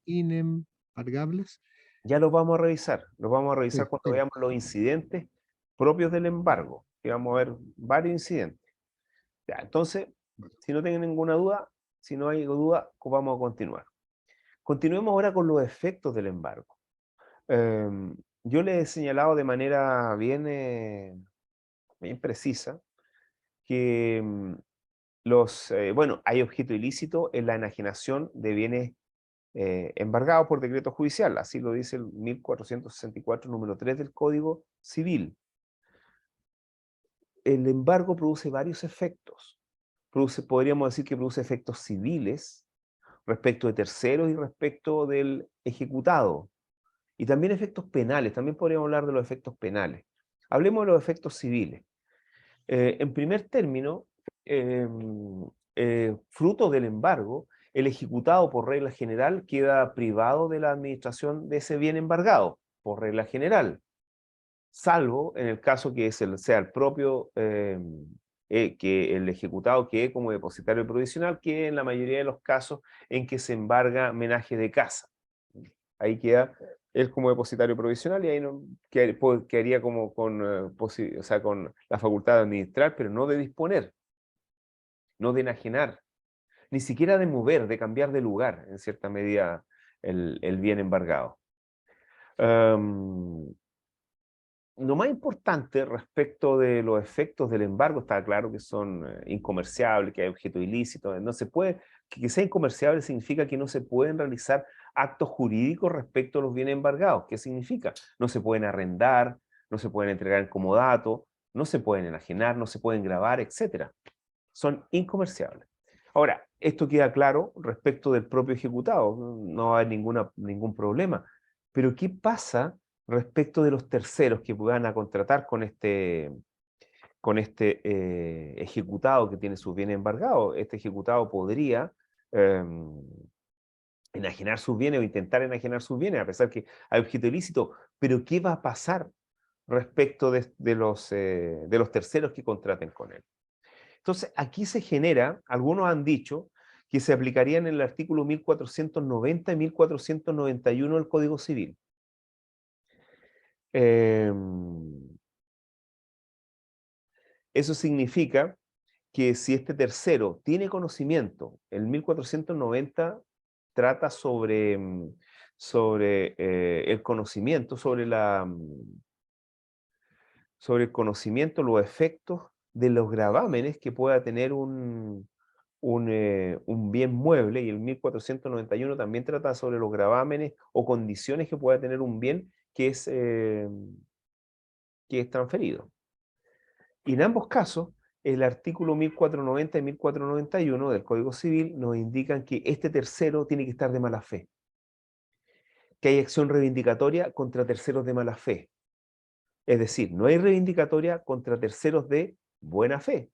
inembargables? ya los vamos a revisar. Los vamos a revisar Sí, cuando sí. veamos los incidentes propios del embargo, que vamos a ver varios incidentes. Ya, entonces, Bueno, si no tienen ninguna duda, si no hay duda, vamos a continuar. Continuemos ahora con los efectos del embargo. Yo les he señalado de manera bien precisa que bueno, hay objeto ilícito en la enajenación de bienes embargados por decreto judicial, así lo dice el 1464, número 3 del Código Civil. el embargo produce varios efectos. Podríamos decir que produce efectos civiles respecto de terceros y respecto del ejecutado. Y también efectos penales, también podríamos hablar de los efectos penales. Hablemos de los efectos civiles. En primer término, fruto del embargo, el ejecutado por regla general queda privado de la administración de ese bien embargado, por regla general, salvo en el caso que sea el propio, que el ejecutado quede como depositario provisional, que en la mayoría de los casos en que se embarga menaje de casa. Ahí queda él como depositario provisional y ahí no, quedaría como con, o sea, con la facultad de administrar, pero no de disponer, no de enajenar, ni siquiera de mover, de cambiar de lugar, en cierta medida, el bien embargado. Lo más importante respecto de los efectos del embargo, está claro que son incomerciables, que hay objeto ilícito, no se puede, que sea incomerciable significa que no se pueden realizar actos jurídicos respecto a los bienes embargados. ¿Qué significa? No se pueden arrendar, no se pueden entregar en comodato, no se pueden enajenar, no se pueden grabar, etc. Son incomerciables. Ahora, esto queda claro respecto del propio ejecutado, no hay ningún problema. Pero ¿qué pasa respecto de los terceros que puedan a contratar con este ejecutado que tiene sus bienes embargados? Este ejecutado podría enajenar sus bienes o intentar enajenar sus bienes, a pesar que hay objeto ilícito. Pero ¿qué va a pasar respecto de los terceros que contraten con él? Entonces, aquí se genera, algunos han dicho, que se aplicarían en el artículo 1490 y 1491 del Código Civil. Eso significa que si este tercero tiene conocimiento, el 1490 trata sobre el conocimiento, sobre el conocimiento, los efectos de los gravámenes que pueda tener un bien mueble, y el 1491 también trata sobre los gravámenes o condiciones que pueda tener un bien que es transferido. Y en ambos casos, el artículo 1490 y 1491 del Código Civil nos indican que este tercero tiene que estar de mala fe, que hay acción reivindicatoria contra terceros de mala fe. Es decir, no hay reivindicatoria contra terceros de buena fe.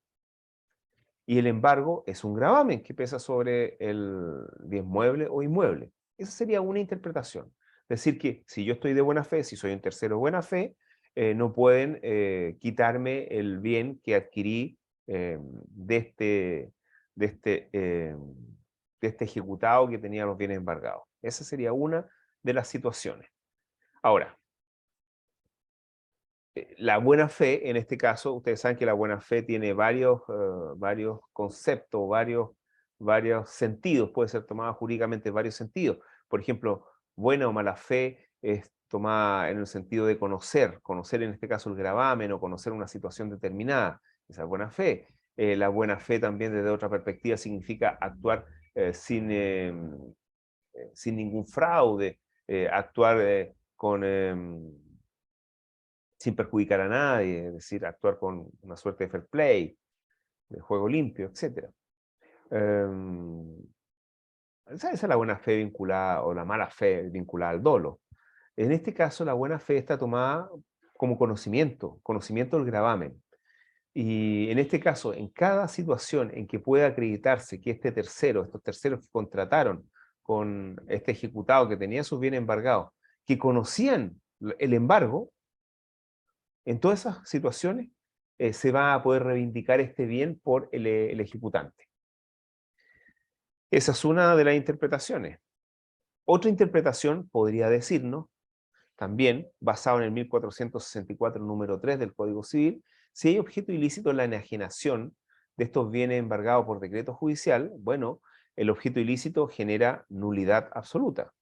Y el embargo es un gravamen que pesa sobre el bien mueble o inmueble. Esa sería una interpretación. Decir que si yo estoy de buena fe, si soy un tercero de buena fe, no pueden quitarme el bien que adquirí de este ejecutado que tenía los bienes embargados. Esa sería una de las situaciones. Ahora, la buena fe, en este caso, ustedes saben que la buena fe tiene varios conceptos, varios sentidos, puede ser tomada jurídicamente en varios sentidos. Por ejemplo, buena o mala fe es tomada en el sentido de conocer en este caso el gravamen o conocer una situación determinada. Esa es buena fe. La buena fe también desde otra perspectiva significa actuar sin ningún fraude, actuar sin perjudicar a nadie, es decir, actuar con una suerte de fair play, de juego limpio, etc. Esa es la buena fe vinculada, o la mala fe vinculada al dolo. En este caso, la buena fe está tomada como conocimiento del gravamen. Y en este caso, en cada situación en que pueda acreditarse que estos terceros que contrataron con este ejecutado que tenía sus bienes embargados, que conocían el embargo, en todas esas situaciones se va a poder reivindicar este bien por el ejecutante. Esa es una de las interpretaciones. Otra interpretación podría decirnos, también basado en el 1464 número 3 del Código Civil, si hay objeto ilícito en la enajenación de estos bienes embargados por decreto judicial, bueno, el objeto ilícito genera nulidad absoluta.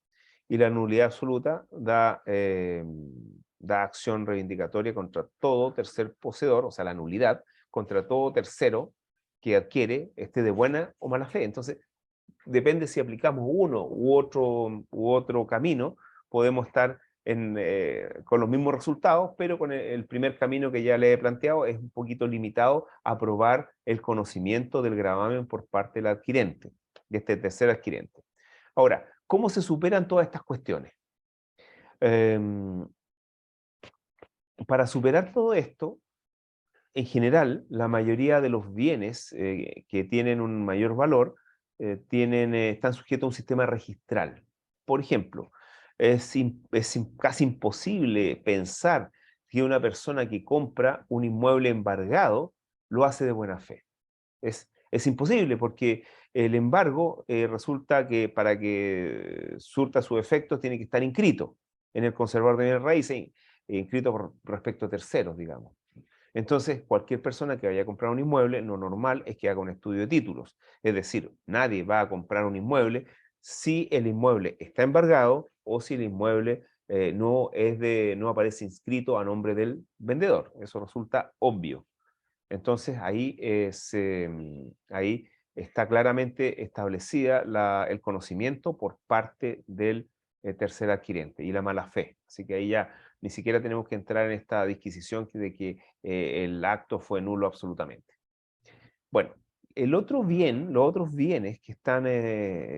Y la nulidad absoluta da acción reivindicatoria contra todo tercer poseedor, o sea, la nulidad, contra todo tercero que adquiere de buena o mala fe. Entonces, depende si aplicamos uno u otro camino, podemos estar con los mismos resultados, pero con el primer camino que ya le he planteado es un poquito limitado a probar el conocimiento del gravamen por parte del adquirente, de este tercer adquirente. Ahora, ¿cómo se superan todas estas cuestiones? Para superar todo esto, en general, la mayoría de los bienes que tienen un mayor valor están sujetos a un sistema registral. Por ejemplo, casi imposible pensar que una persona que compra un inmueble embargado lo hace de buena fe. Es imposible porque el embargo resulta que para que surta sus efectos tiene que estar inscrito en el conservador de bienes raíces, inscrito respecto a terceros, digamos. Entonces, cualquier persona que vaya a comprar un inmueble, lo normal es que haga un estudio de títulos. Es decir, nadie va a comprar un inmueble si el inmueble está embargado o si el inmueble no aparece inscrito a nombre del vendedor. Eso resulta obvio. Entonces, ahí está claramente establecida el conocimiento por parte del tercer adquirente y la mala fe. Así que ahí ya ni siquiera tenemos que entrar en esta disquisición de que el acto fue nulo absolutamente. Bueno, los otros bienes que están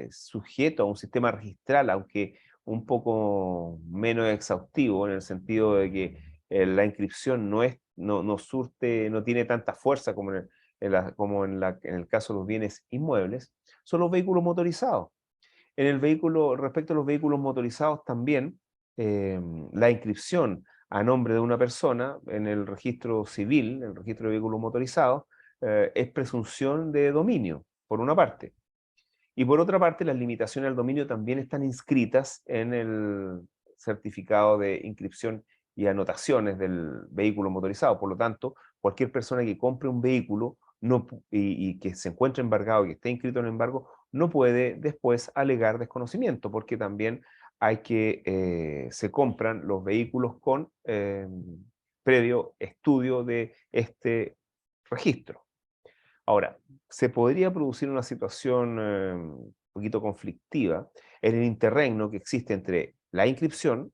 sujetos a un sistema registral, aunque un poco menos exhaustivo, en el sentido de que la inscripción no tiene tanta fuerza como en el caso de los bienes inmuebles, son los vehículos motorizados. Respecto a los vehículos motorizados también, la inscripción a nombre de una persona en el registro civil, en el registro de vehículos motorizados, es presunción de dominio, por una parte. Y por otra parte, las limitaciones al dominio también están inscritas en el certificado de inscripción y anotaciones del vehículo motorizado. Por lo tanto, cualquier persona que compre un vehículo y que se encuentre embargado y que esté inscrito en embargo, no puede después alegar desconocimiento, porque también se compran los vehículos con previo estudio de este registro. Ahora, se podría producir una situación un poquito conflictiva en el interregno que existe entre la inscripción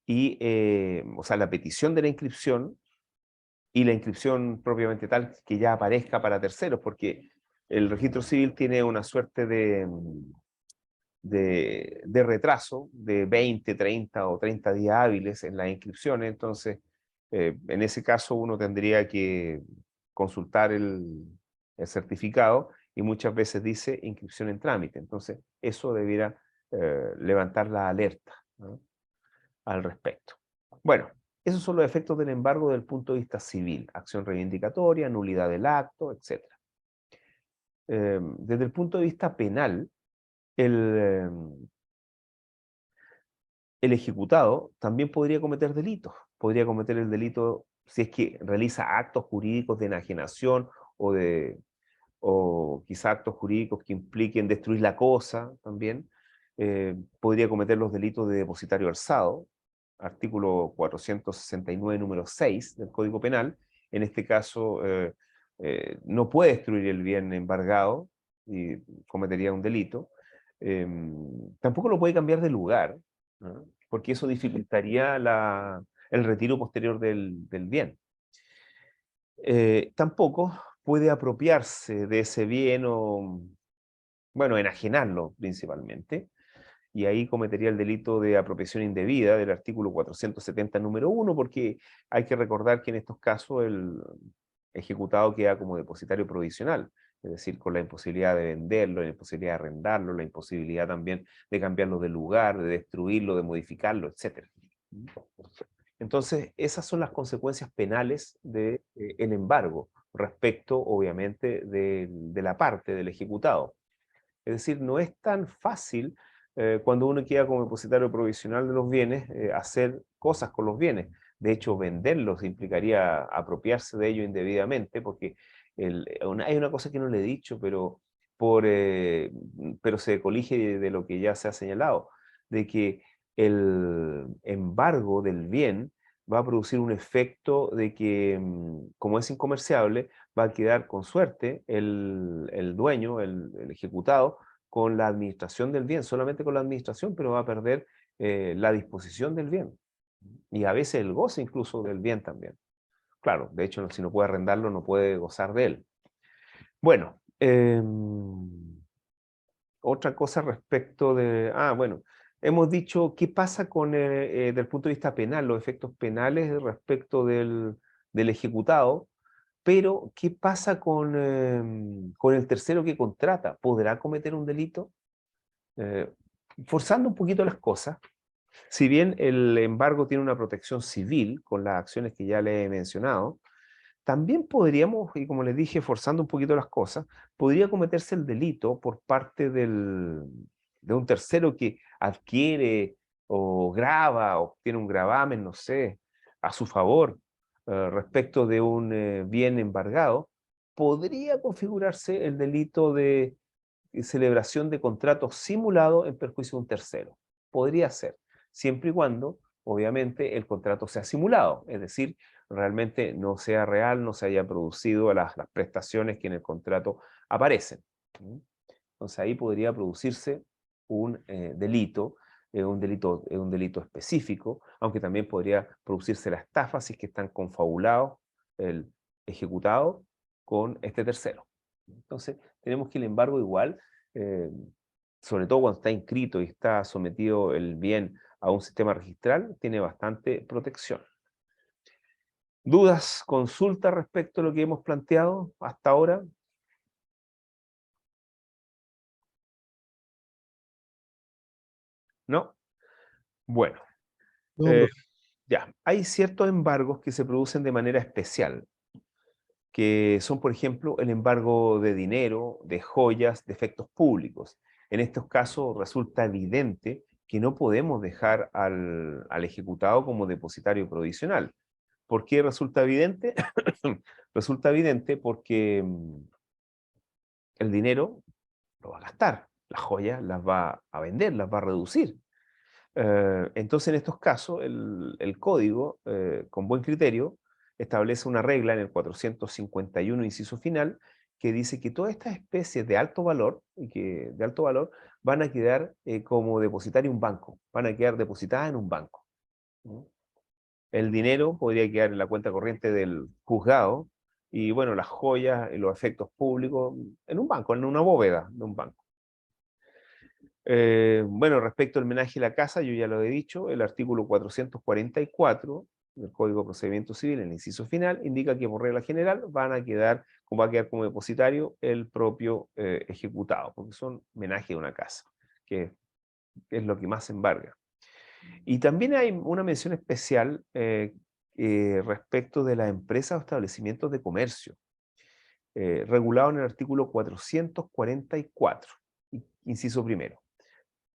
o sea, la petición de la inscripción y la inscripción propiamente tal que ya aparezca para terceros, porque el registro civil tiene una suerte de retraso de 20, 30 o 30 días hábiles en las inscripciones. Entonces, en ese caso uno tendría que consultar el certificado y muchas veces dice inscripción en trámite. Entonces, eso debiera levantar la alerta, ¿no?, al respecto. Bueno, esos son los efectos del embargo desde el punto de vista civil: acción reivindicatoria, nulidad del acto, etc. Desde el punto de vista penal, el ejecutado también podría cometer delitos. Podría cometer el delito si es que realiza actos jurídicos de enajenación o quizá actos jurídicos que impliquen destruir la cosa también. Podría cometer los delitos de depositario alzado, artículo 469, número 6 del Código Penal. En este caso, no puede destruir el bien embargado y cometería un delito. Tampoco lo puede cambiar de lugar, ¿no?, porque eso dificultaría el retiro posterior del bien. Tampoco puede apropiarse de ese bien o, bueno, enajenarlo principalmente, y ahí cometería el delito de apropiación indebida del artículo 470, número 1, porque hay que recordar que en estos casos el ejecutado queda como depositario provisional, es decir, con la imposibilidad de venderlo, la imposibilidad de arrendarlo, la imposibilidad también de cambiarlo de lugar, de destruirlo, de modificarlo, etc. Entonces, esas son las consecuencias penales del embargo, respecto, obviamente, de la parte del ejecutado. Es decir, no es tan fácil cuando uno queda como depositario provisional de los bienes, hacer cosas con los bienes. De hecho, venderlos implicaría apropiarse de ellos indebidamente, porque hay una cosa que no le he dicho, pero se colige de lo que ya se ha señalado, de que el embargo del bien va a producir un efecto de que, como es incomerciable, va a quedar con suerte el dueño, el ejecutado, con la administración del bien, solamente con la administración, pero va a perder la disposición del bien. Y a veces el goce incluso del bien también. Claro, de hecho, si no puede arrendarlo, no puede gozar de él. Bueno, otra cosa respecto de... bueno, hemos dicho qué pasa con, desde el punto de vista penal, los efectos penales respecto del ejecutado, pero ¿qué pasa con el tercero que contrata? ¿Podrá cometer un delito? Forzando un poquito las cosas, si bien el embargo tiene una protección civil con las acciones que ya le he mencionado, también podríamos, y como les dije, forzando un poquito las cosas, podría cometerse el delito por parte de un tercero que adquiere o graba o tiene un gravamen, no sé, a su favor respecto de un bien embargado, podría configurarse el delito de celebración de contratos simulados en perjuicio de un tercero. Podría ser, siempre y cuando, obviamente, el contrato sea simulado, es decir, realmente no sea real, no se haya producido las prestaciones que en el contrato aparecen. Entonces ahí podría producirse un delito, un delito específico, aunque también podría producirse la estafa si es que están confabulados el ejecutado con este tercero. Entonces tenemos que el embargo igual, eh, sobre todo cuando está inscrito y está sometido el bien a un sistema registral, tiene bastante protección. ¿Dudas, consultas respecto a lo que hemos planteado hasta ahora? ¿No? Bueno, No, eh, profe. ya. Hay ciertos embargos que se producen de manera especial, que son, por ejemplo, el embargo de dinero, de joyas, de efectos públicos. En estos casos resulta evidente que no podemos dejar al ejecutado como depositario provisional. ¿Por qué resulta evidente? Resulta evidente porque el dinero lo va a gastar, las joyas las va a vender, las va a reducir. Entonces, en estos casos, el código, con buen criterio, establece una regla en el 451, inciso final, que dice que todas estas especies de alto valor, van a quedar como depositario en un banco, van a quedar depositadas en un banco. ¿No? El dinero podría quedar en la cuenta corriente del juzgado, y bueno, las joyas y los efectos públicos en un banco, en una bóveda de un banco. Bueno, respecto al menaje a la casa, yo ya lo he dicho, el artículo 444 del Código de Procedimiento Civil, en el inciso final, indica que por regla general va a quedar como depositario el propio ejecutado, porque son menaje de una casa, que es lo que más embarga. Y también hay una mención especial respecto de las empresas o establecimientos de comercio, regulado en el artículo 444, inciso primero.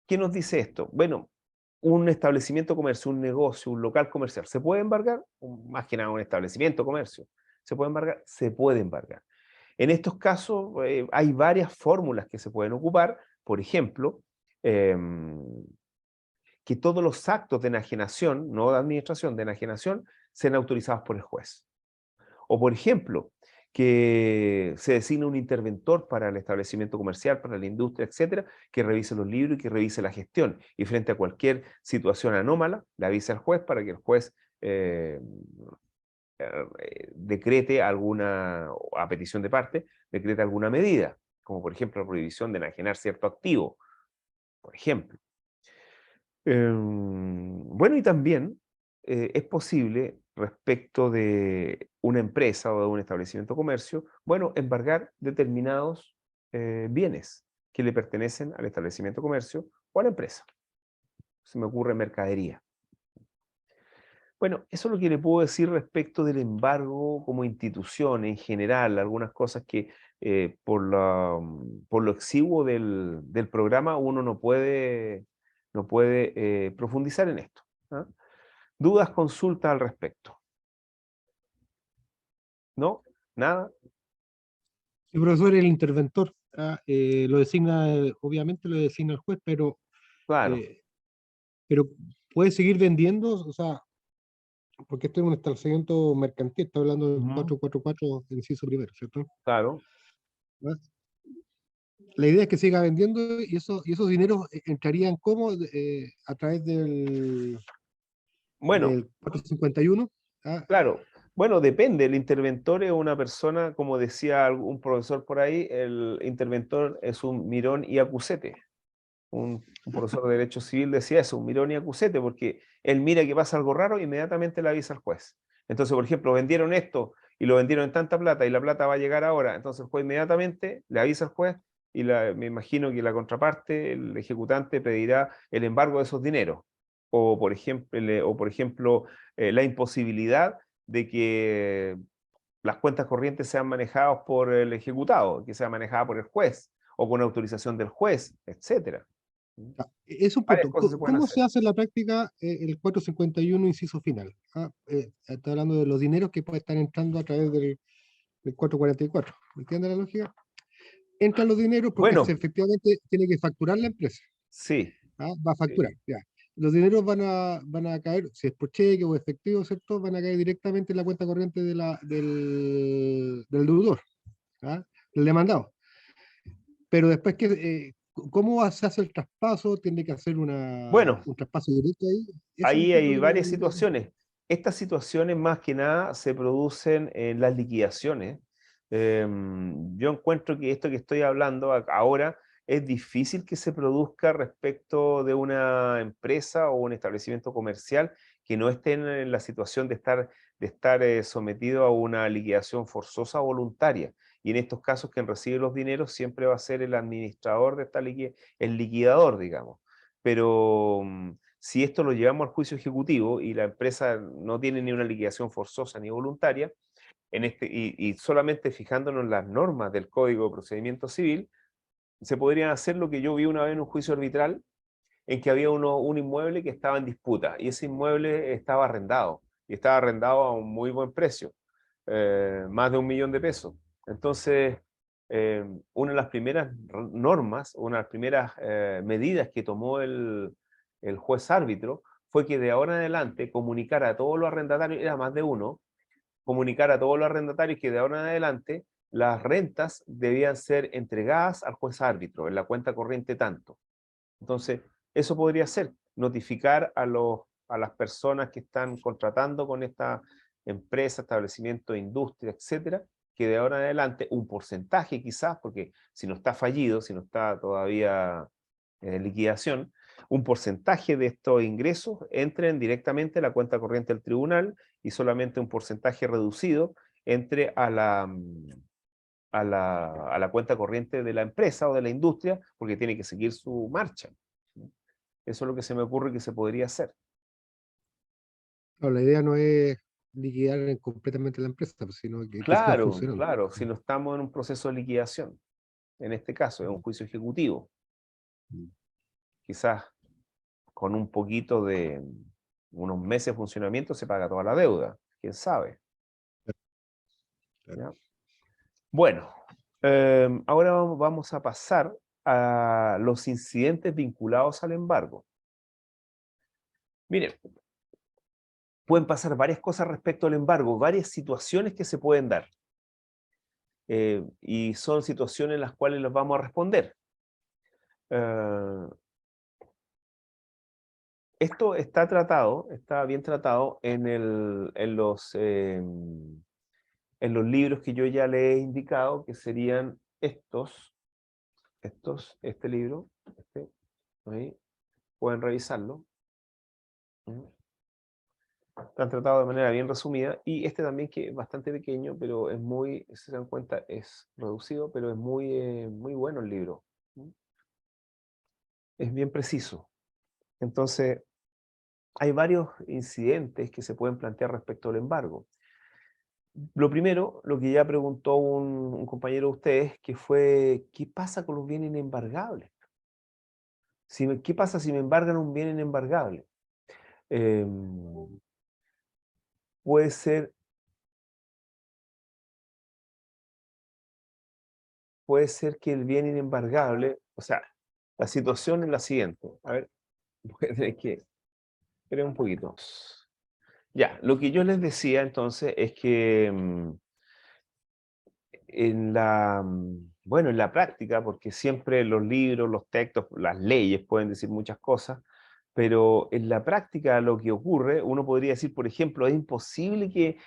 ¿Qué nos dice esto? Bueno, un establecimiento comercio, un negocio, un local comercial, ¿se puede embargar? Más que nada un establecimiento comercio. ¿Se puede embargar? Se puede embargar. En estos casos hay varias fórmulas que se pueden ocupar. Por ejemplo, que todos los actos de enajenación, no de administración, de enajenación, sean autorizados por el juez. O por ejemplo, que se designe un interventor para el establecimiento comercial, para la industria, etcétera, que revise los libros y que revise la gestión. Y frente a cualquier situación anómala, le avise al juez para que el juez decrete alguna, a petición de parte, decrete alguna medida, como por ejemplo la prohibición de enajenar cierto activo, por ejemplo. Bueno, y también es posible, respecto de una empresa o de un establecimiento de comercio, bueno, embargar determinados bienes que le pertenecen al establecimiento de comercio o a la empresa. Se me ocurre mercadería. Bueno, eso es lo que le puedo decir respecto del embargo como institución en general, algunas cosas que por lo exiguo del programa uno no puede profundizar en esto. ¿Ah? ¿Dudas, consultas al respecto? ¿No? ¿Nada? El profesor, el interventor, lo designa, obviamente lo designa el juez, Claro. eh, pero puede seguir vendiendo, o sea, porque esto es un establecimiento mercantil, está hablando del Ujú. 444, inciso primero, ¿cierto? Claro. ¿Ah? La idea es que siga vendiendo y esos dineros entrarían como a través Bueno, del 451. Ah, claro, bueno, depende. El interventor es una persona, como decía un profesor por ahí, el interventor es un mirón y acusete. Un profesor de Derecho Civil decía eso, un mirón y acusete, porque él mira que pasa algo raro e inmediatamente le avisa al juez. Entonces, por ejemplo, vendieron esto y lo vendieron en tanta plata y la plata va a llegar ahora. Entonces el juez inmediatamente le avisa al juez y me imagino que la contraparte, el ejecutante, pedirá el embargo de esos dineros. O por ejemplo, la imposibilidad de que las cuentas corrientes sean manejadas por el ejecutado, que sea manejada por el juez o con autorización del juez, etcétera. es un Varias punto. cosas se pueden ¿Cómo hacer. se hace en la práctica el 451 inciso final? Está hablando de los dineros que pueden estar entrando a través del 444. ¿Me entiende la lógica? Entran los dineros porque Bueno, efectivamente tiene que facturar la empresa. sí, Va a sí, facturar, ya. Los dineros van a caer, si es por cheque o efectivo, ¿cierto? Van a caer directamente en la cuenta corriente del deudor, ¿ah? Del demandado. Pero después, ¿cómo se hace el traspaso? Tiene que hacer bueno, un traspaso directo ahí. Eso ahí entiendo hay que no. varias situaciones. Estas situaciones más que nada se producen en las liquidaciones. Yo encuentro que esto que estoy hablando ahora es difícil que se produzca respecto de una empresa o un establecimiento comercial que no esté en la situación de estar sometido a una liquidación forzosa o voluntaria. Y en estos casos, quien recibe los dineros siempre va a ser el administrador de esta el liquidador, digamos. Pero si esto lo llevamos al juicio ejecutivo y la empresa no tiene ni una liquidación forzosa ni voluntaria, y solamente fijándonos en las normas del Código de Procedimiento Civil, se podrían hacer lo que yo vi una vez en un juicio arbitral, en que había un inmueble que estaba en disputa, y ese inmueble estaba arrendado, y estaba arrendado a un muy buen precio, más de 1 millón de pesos. Entonces, una de las primeras normas, una de las primeras medidas que tomó el juez árbitro fue que de ahora en adelante comunicara a todos los arrendatarios, era más de uno, comunicar a todos los arrendatarios que de ahora en adelante las rentas debían ser entregadas al juez árbitro, en la cuenta corriente tanto. Entonces, eso podría ser, notificar a las personas que están contratando con esta empresa, establecimiento, industria, etcétera, que de ahora en adelante un porcentaje quizás, porque si no está fallido, si no está todavía en liquidación, un porcentaje de estos ingresos entren directamente a la cuenta corriente del tribunal y solamente un porcentaje reducido entre a la cuenta corriente de la empresa o de la industria, porque tiene que seguir su marcha. Eso es lo que se me ocurre que se podría hacer. No, la idea no es liquidar completamente la empresa, pues, sino que siga Claro, funcionando. claro, si no estamos en un proceso de liquidación, en este caso es un juicio ejecutivo, quizás con un poquito de unos meses de funcionamiento se paga toda la deuda, quién sabe. Claro. ¿Ya? Bueno, ahora vamos a pasar a los incidentes vinculados al embargo. Miren, pueden pasar varias cosas respecto al embargo, varias situaciones que se pueden dar. Y son situaciones en las cuales las vamos a responder. Eh, Esto está bien tratado en los libros que yo ya le he indicado, que serían este libro, ahí, pueden revisarlo. Están tratados de manera bien resumida, y este también, que es bastante pequeño, pero es muy, si se dan cuenta, es reducido, pero es muy bueno el libro. Es bien preciso. Entonces, hay varios incidentes que se pueden plantear respecto al embargo. Lo primero, lo que ya preguntó un compañero de ustedes, que fue, ¿qué pasa con los bienes inembargables? ¿Qué pasa si me embargan un bien inembargable? Em, puede ser, puede ser que el bien inembargable, o sea, la situación es la siguiente. A ver, voy a tener que esperar un poquito. Ya, lo que yo les decía entonces es que en la Bueno, en la práctica, porque siempre los libros, los textos, las leyes pueden decir muchas cosas, pero en la práctica lo que ocurre, uno podría decir, por ejemplo, es imposible que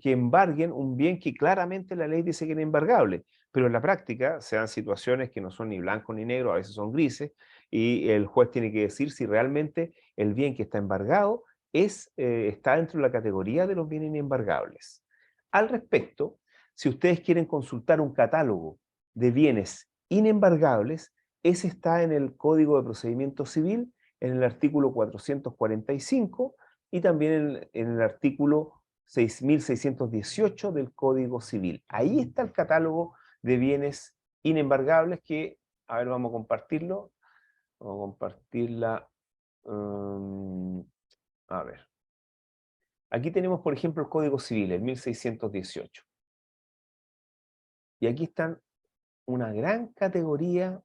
embarguen un bien que claramente la ley dice que es embargable, pero en la práctica se dan situaciones que no son ni blanco ni negro, a veces son grises, y el juez tiene que decir si realmente el bien que está embargado está dentro de la categoría de los bienes inembargables. Al respecto, si ustedes quieren consultar un catálogo de bienes inembargables, ese está en el Código de Procedimiento Civil, en el artículo 445 y también en el artículo 6618 del Código Civil. Ahí está el catálogo de bienes inembargables que, a ver, vamos a compartirlo. Vamos a compartirla. A ver. Aquí tenemos, por ejemplo, el Código Civil, el 1618. Y aquí están una gran categoría,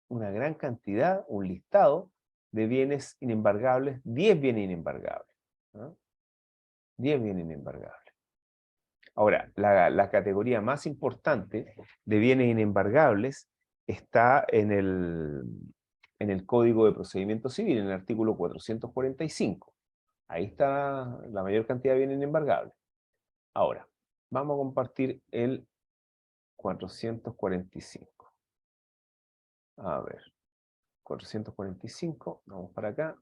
una gran cantidad, un listado de bienes inembargables, 10 bienes inembargables. ¿No? 10 bienes inembargables. Ahora, la categoría más importante de bienes inembargables está en el Código de Procedimiento Civil, en el artículo 445. Ahí está la mayor cantidad de bienes inembargables. Ahora, vamos a compartir el 445. A ver, 445, vamos para acá.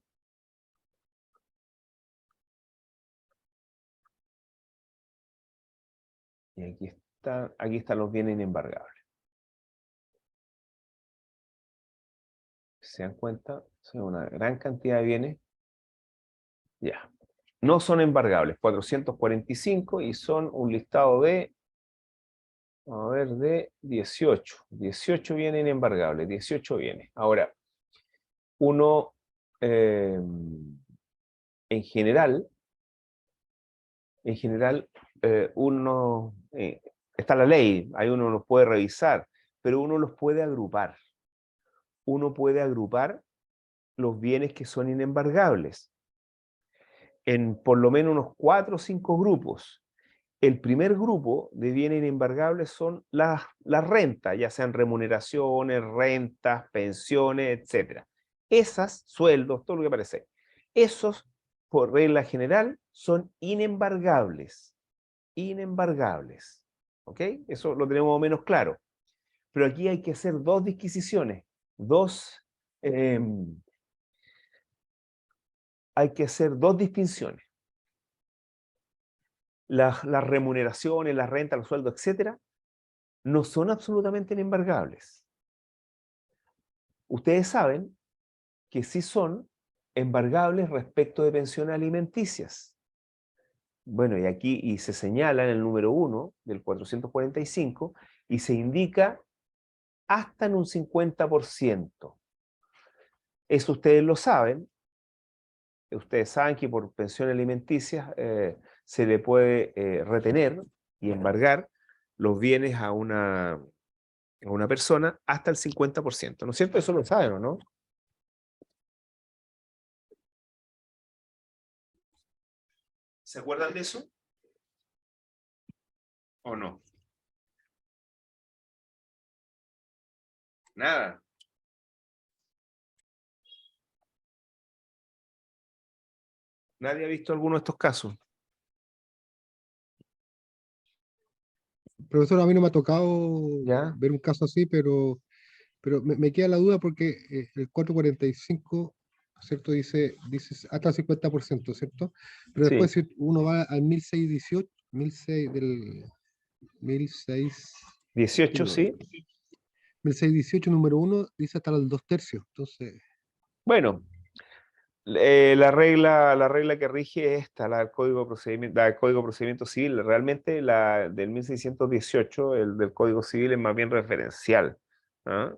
Y aquí están los bienes inembargables. ¿Se dan cuenta? Son una gran cantidad de bienes. Ya. No son embargables, 445, y son un listado de, a ver, de 18. 18 bienes inembargables, 18 bienes. Ahora, uno, en general, uno, está la ley, ahí uno los puede revisar, pero uno los puede agrupar. Uno puede agrupar los bienes que son inembargables en por lo menos unos 4 o 5 grupos. El primer grupo de bienes inembargables son las rentas, ya sean remuneraciones, rentas, pensiones, etc. Esas, sueldos, todo lo que aparece. Esos, por regla general, son inembargables. Inembargables. ¿Ok? Eso lo tenemos más o menos claro. Pero aquí hay que hacer dos disquisiciones, eh, hay que hacer dos distinciones. Las remuneraciones, las rentas, los sueldos, etcétera, no son absolutamente inembargables. Ustedes saben que sí son embargables respecto de pensiones alimenticias. Bueno, y aquí se señala en el número 1 del 445 y se indica hasta en un 50%. Eso ustedes saben que por pensiones alimenticias se le puede retener y embargar los bienes a una persona hasta el 50%, ¿no es cierto? Eso lo saben, ¿o no? ¿Se acuerdan de eso? ¿O no? Nada. Nadie ha visto alguno de estos casos. Profesor, a mí no me ha tocado ¿Ya? ver un caso así, pero me queda la duda porque el 445, ¿cierto? Dice hasta el 50%, ¿cierto? Pero Sí. después si uno va al 1618, 16 del 16, 18, disculpa, sí. 1618 número 1 dice hasta el 2/3. Entonces, Bueno, la regla que rige es esta, la del Código de Procedimiento Civil. Realmente la del 1618, el del Código Civil, es más bien referencial. ¿Ah?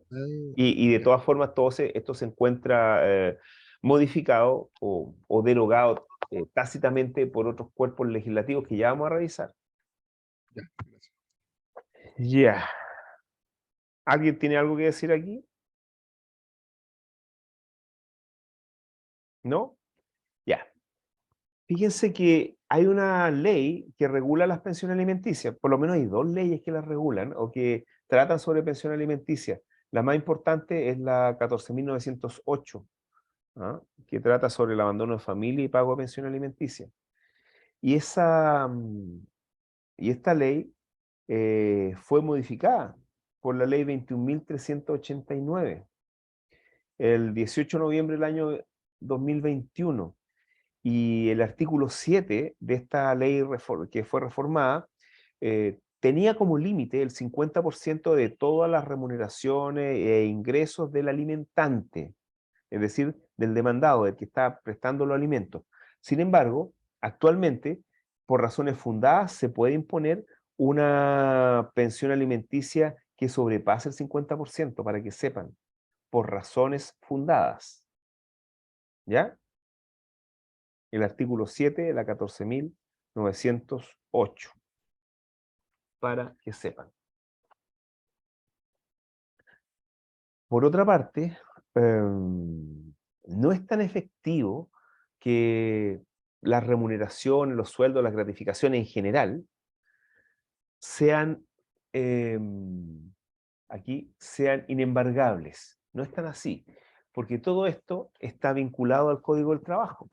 Y de ya, todas formas, esto se encuentra modificado o derogado tácitamente por otros cuerpos legislativos que ya vamos a revisar. ya, gracias. Ya. ¿Alguien tiene algo que decir aquí? ¿No? Ya. Fíjense que hay una ley que regula las pensiones alimenticias, por lo menos hay dos leyes que las regulan o que tratan sobre pensión alimenticia. La más importante es la 14.908, ¿ah? Que trata sobre el abandono de familia y pago de pensión alimenticia. Y esta ley fue modificada por la ley 21.389 el 18 de noviembre del año 2021. Y el artículo 7 de esta ley que fue reformada tenía como límite el 50% de todas las remuneraciones e ingresos del alimentante, es decir, del demandado, del que está prestando los alimentos. Sin embargo, actualmente, por razones fundadas, se puede imponer una pensión alimenticia que sobrepase el 50%, para que sepan, por razones fundadas. ¿Ya? El artículo 7 de la 14.908, para que sepan. Por otra parte, no es tan efectivo que las remuneraciones, los sueldos, las gratificaciones en general sean, sean inembargables. No es tan así, porque todo esto está vinculado al Código del Trabajo.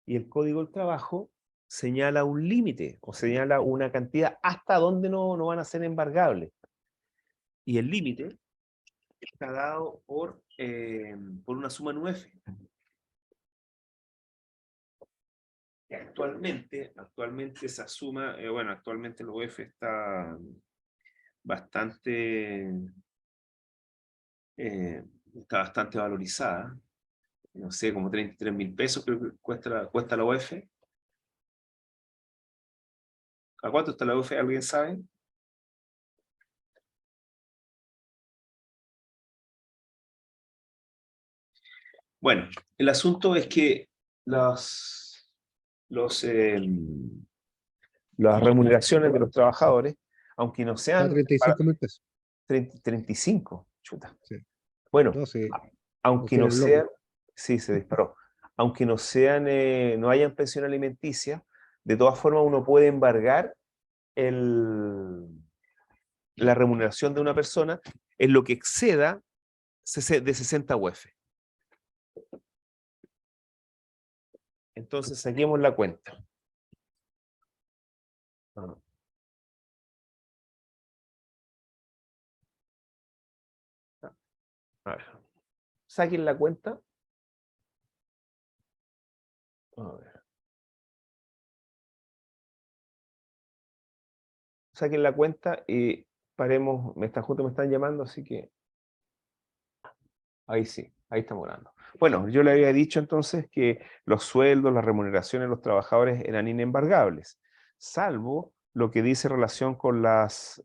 Y el Código del Trabajo señala un límite o señala una cantidad hasta donde no van a ser embargables. Y el límite está dado por una suma en UF. Actualmente esa suma, actualmente el UF está bastante, está bastante valorizada. No sé, como 33.000 pesos creo que cuesta la UF. ¿A cuánto está la UF? ¿Alguien sabe? Bueno, el asunto es que las remuneraciones de los trabajadores, aunque no Está a sean 35.000 pesos. 35, chuta. Sí. Bueno, No, sí, nos aunque no tienen locos. sean, sí, se disparó. Aunque no sean, no hayan pensión alimenticia, de todas formas uno puede embargar la remuneración de una persona en lo que exceda de 60 UF. Entonces saquemos la cuenta. A ver. Saquen la cuenta. A ver. Saquen la cuenta y paremos. Justo me están llamando, así que ahí sí, ahí estamos hablando. Bueno, yo le había dicho entonces que los sueldos, las remuneraciones de los trabajadores eran inembargables, salvo lo que dice relación con las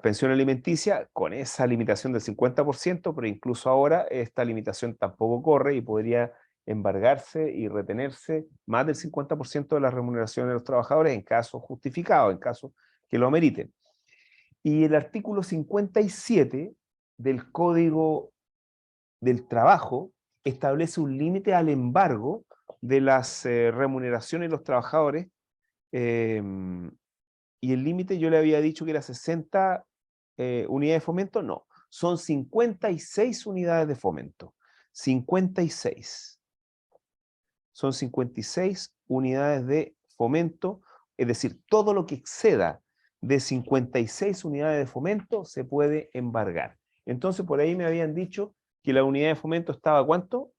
pensiones alimenticias, con esa limitación del 50%, pero incluso ahora esta limitación tampoco corre y podría embargarse y retenerse más del 50% de las remuneraciones de los trabajadores en casos justificados, en casos que lo ameriten. Y el artículo 57 del Código del Trabajo establece un límite al embargo de las remuneraciones de los trabajadores, y el límite yo le había dicho que era 60 unidades de fomento, no, son 56 unidades de fomento, 56. Son 56 unidades de fomento, es decir, todo lo que exceda de 56 unidades de fomento se puede embargar. Entonces, por ahí me habían dicho que la unidad de fomento estaba ¿a cuánto?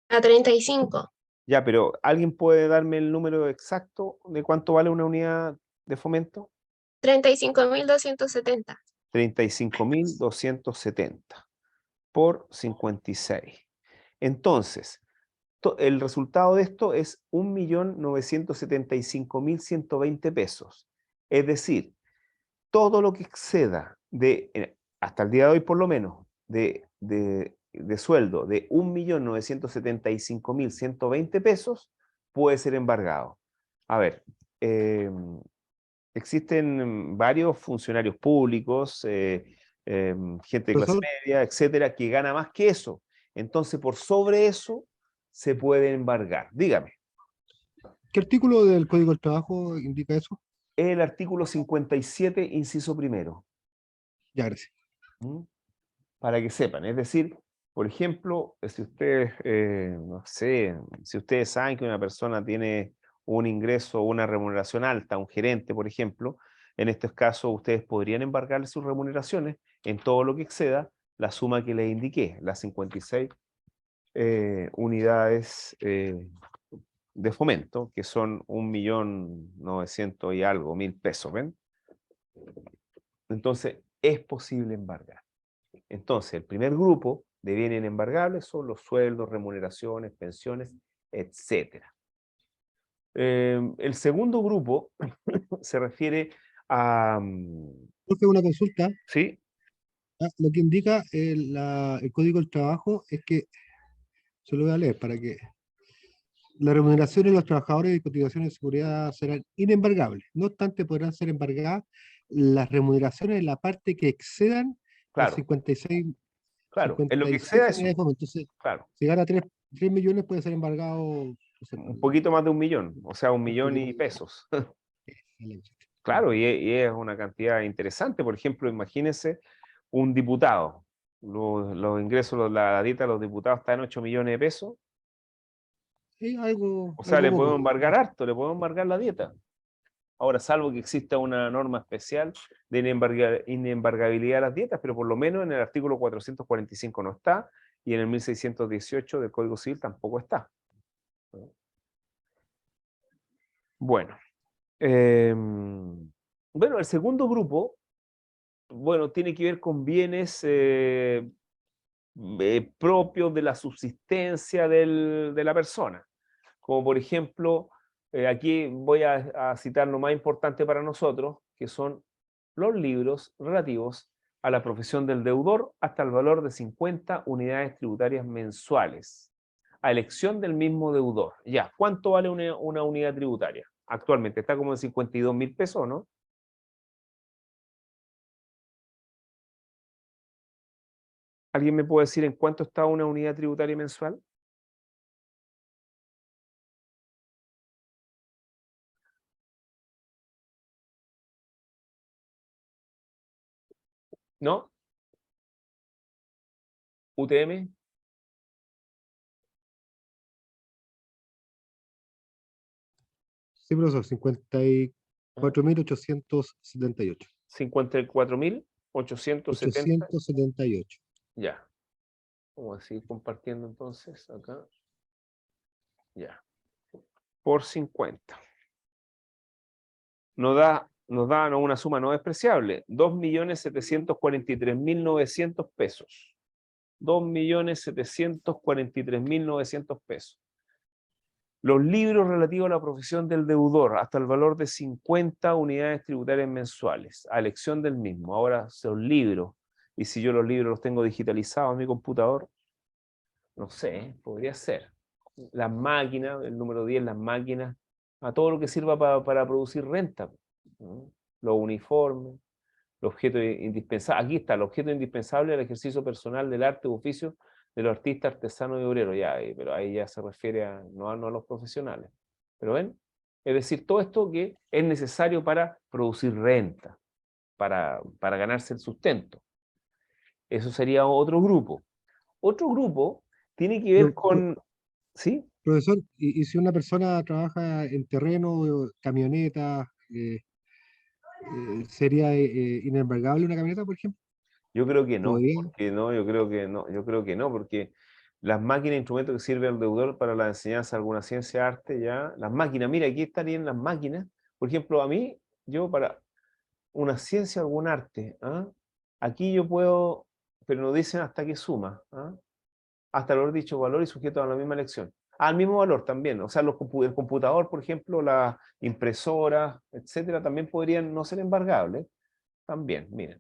A 35. Ya, pero ¿alguien puede darme el número exacto de cuánto vale una unidad de fomento? 35.270. 35.270 por 56. Entonces, el resultado de esto es 1.975.120 pesos. Es decir, todo lo que exceda hasta el día de hoy por lo menos, de sueldo de 1.975.120 pesos puede ser embargado. A ver, existen varios funcionarios públicos, gente de clase Profesor, media, etcétera, que gana más que eso. Entonces, por sobre eso, se puede embargar. Dígame. ¿Qué artículo del Código del Trabajo indica eso? El artículo 57, inciso primero. Ya, gracias. ¿Mm? Para que sepan, es decir, por ejemplo, si ustedes, no sé, si ustedes saben que una persona tiene un ingreso o una remuneración alta, un gerente, por ejemplo, en estos casos ustedes podrían embargarle sus remuneraciones en todo lo que exceda la suma que les indiqué, las 56 unidades de fomento, que son 1.900.000 y algo, mil pesos, ¿ven? Entonces, es posible embargar. Entonces, el primer grupo de bienes embargables son los sueldos, remuneraciones, pensiones, etc. El segundo grupo se refiere a... Profe, una consulta. ¿sí? Lo que indica el Código del Trabajo es que, se lo voy a leer para que las remuneraciones de los trabajadores y cotizaciones de seguridad serán inembargables. No obstante, podrán ser embargadas las remuneraciones en la parte que excedan las Claro, claro, en lo que 56 exceda unidades de eso, fomento. Entonces, claro, si gana 3 millones, puede ser embargado, no sé, un poquito más de 1.000.000, o sea, un un millón poquito y pesos. de- Claro, y es una cantidad interesante. Por ejemplo, imagínense un diputado. Los ingresos, la dieta de los diputados está en 8 millones de pesos. Sí, algo, O sea, algo le podemos poco. embargar harto, le podemos embargar la dieta. Ahora, salvo que exista una norma especial de inembargabilidad de las dietas, pero por lo menos en el artículo 445 no está, y en el 1618 del Código Civil tampoco está. Bueno, bueno, el segundo grupo, bueno, tiene que ver con bienes propios de la subsistencia de la persona. Como por ejemplo, aquí voy a citar lo más importante para nosotros, que son los libros relativos a la profesión del deudor hasta el valor de 50 unidades tributarias mensuales, a elección del mismo deudor. Ya, ¿cuánto vale una unidad tributaria? Actualmente está como en 52.000 pesos, ¿no? ¿Alguien me puede decir en cuánto está una unidad tributaria mensual? ¿No? ¿UTM? Sí, profesor, 54.878. 54.870. 878. Ya. Vamos a seguir compartiendo entonces acá. Ya. Por 50. Nos da no, una suma no despreciable. 2.743.900 pesos. 2.743.900 pesos. Los libros relativos a la profesión del deudor, hasta el valor de 50 unidades tributarias mensuales, a elección del mismo. Ahora son libros. Y si yo los libros los tengo digitalizados en mi computador, no sé, podría ser. Las máquinas, el número 10, las máquinas, a todo lo que sirva para producir renta, ¿no? Los uniformes, los objetos indispensables. Aquí está, el objeto indispensable al ejercicio personal del arte u oficio de los artistas, artesanos y obreros. Ya, pero ahí ya se refiere no a los profesionales. Pero ven, es decir, todo esto que es necesario para producir renta, para ganarse el sustento. Eso sería otro grupo. Otro grupo tiene que ver con... ¿Sí? Profesor, y si una persona trabaja en terreno, camioneta, ¿sería inembargable una camioneta, por ejemplo? Yo creo que no, ¿Podría? porque no, yo creo que no, porque las máquinas, instrumentos que sirve al deudor para la enseñanza de alguna ciencia, arte, ya, las máquinas, mira, aquí estarían las máquinas, por ejemplo, a mí, yo para una ciencia, algún arte, ¿ah? Aquí yo puedo, pero no dicen hasta qué suma, ¿ah? Hasta el valor dicho valor y sujeto a la misma elección. Al mismo valor también, o sea, el computador, por ejemplo, las impresoras, etcétera, también podrían no ser embargables, también, miren.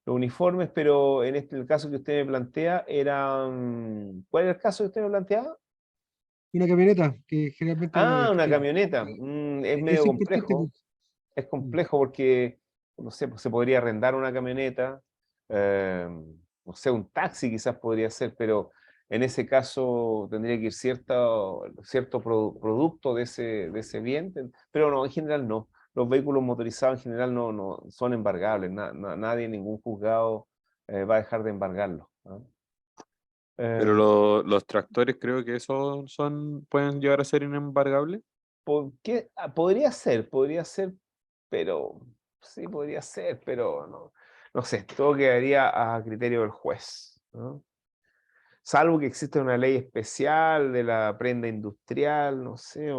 Los uniformes, pero en el caso que usted me plantea, eran... ¿Cuál era el caso que usted me planteaba? Una camioneta, que generalmente Ah, una camioneta. Es medio es importante. complejo. Es complejo porque, no sé, pues se podría arrendar una camioneta, no sé, un taxi quizás podría ser, pero en ese caso tendría que ir cierto producto de ese bien, pero no, en general no. Los vehículos motorizados en general no son embargables, nadie, ningún juzgado va a dejar de embargarlos, ¿no? Pero Eh, los tractores creo que esos pueden llegar a ser inembargables. ¿Por qué? Podría ser, pero sí, podría ser, pero no sé, todo quedaría a criterio del juez, ¿no? Salvo que exista una ley especial de la prenda industrial, no sé,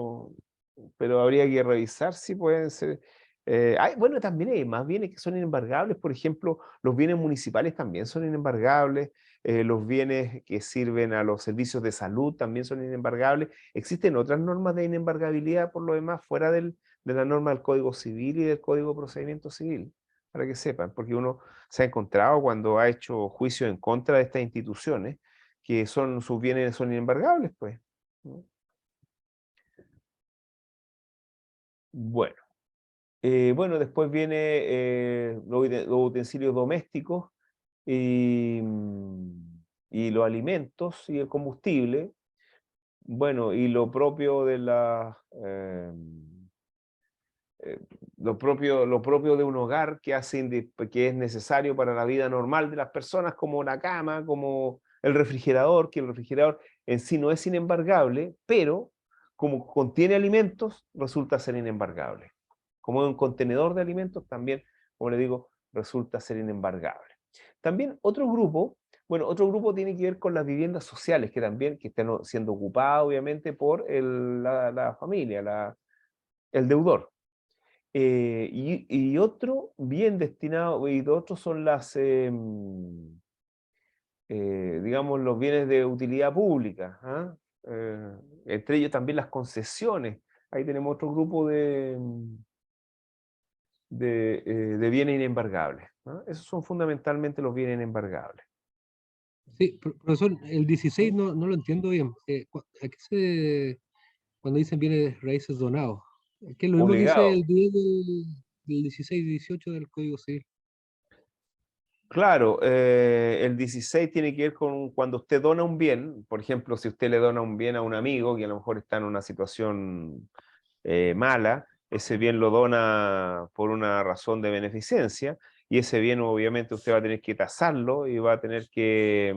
pero habría que revisar si pueden ser. Bueno, también hay más bienes que son inembargables, por ejemplo, los bienes municipales también son inembargables, los bienes que sirven a los servicios de salud también son inembargables. Existen otras normas de inembargabilidad, por lo demás, fuera de la norma del Código Civil y del Código de Procedimiento Civil, para que sepan, porque uno se ha encontrado cuando ha hecho juicio en contra de estas instituciones, que sus bienes son inembargables, pues, ¿no? Bueno. Bueno, después viene los utensilios domésticos y los alimentos y el combustible. Bueno, y lo propio de eh, lo propio de un hogar que es necesario para la vida normal de las personas, como la cama, como el refrigerador, que el refrigerador en sí no es inembargable, pero como contiene alimentos, resulta ser inembargable. Como un contenedor de alimentos, también, como le digo, resulta ser inembargable. También otro grupo tiene que ver con las viviendas sociales, que están siendo ocupadas, obviamente, por la familia, el deudor. Y otro bien destinado, y otros son digamos, los bienes de utilidad pública, ¿ah? Entre ellos también las concesiones. Ahí tenemos otro grupo de bienes inembargables, ¿no? Esos son fundamentalmente los bienes inembargables. Sí, profesor, el 16 no lo entiendo bien. ¿A qué cuando dicen bienes raíces donados? ¿Qué es lo mismo que dice Obligado. el 10 del 16 y 18 del Código Civil? Claro, el 16 tiene que ver con cuando usted dona un bien. Por ejemplo, si usted le dona un bien a un amigo que a lo mejor está en una situación mala, ese bien lo dona por una razón de beneficencia, y ese bien obviamente usted va a tener que tasarlo y va a tener que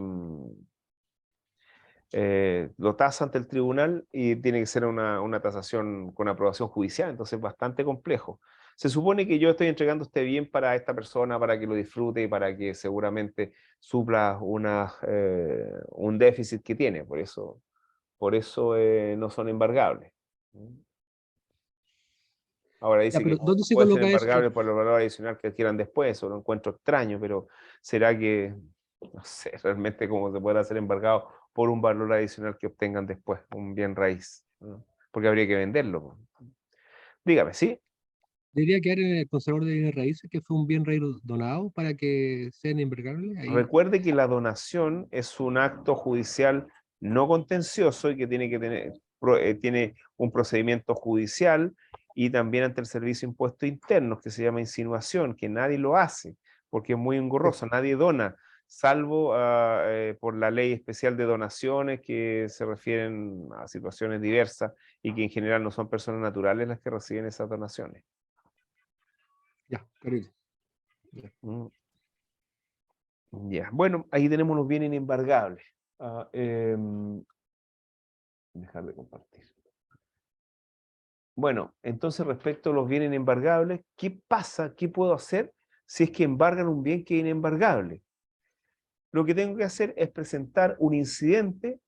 lo tasa ante el tribunal, y tiene que ser una tasación con aprobación judicial, entonces es bastante complejo. Se supone que yo estoy entregando este bien para esta persona, para que lo disfrute y para que seguramente supla un déficit que tiene, por eso no son embargables. Ahora Ya, dice que pero ¿dónde se puede ser coloca eso? embargable por el valor adicional que adquieran después, eso lo encuentro extraño, pero será que, no sé, realmente cómo se puede hacer embargado por un valor adicional que obtengan después, un bien raíz, ¿no? Porque habría que venderlo, po. Dígame, ¿sí? Debería quedar en el conservador de bienes raíces, que fue un bien raíz donado para que sean embargables. Ahí, Recuerde que la donación es un acto judicial no contencioso y que tiene un procedimiento judicial, y también ante el Servicio de Impuestos Internos, que se llama insinuación, que nadie lo hace, porque es muy sí, engorroso, nadie dona, salvo por la ley especial de donaciones, que se refieren a situaciones diversas y que en general no son personas naturales las que reciben esas donaciones. ya, terrible. Ya. Mm. Ya, bueno, ahí tenemos los bienes inembargables. Dejar de compartir. Bueno, entonces respecto a los bienes inembargables, ¿qué pasa? ¿Qué puedo hacer si es que embargan un bien que es inembargable? Lo que tengo que hacer es presentar un incidente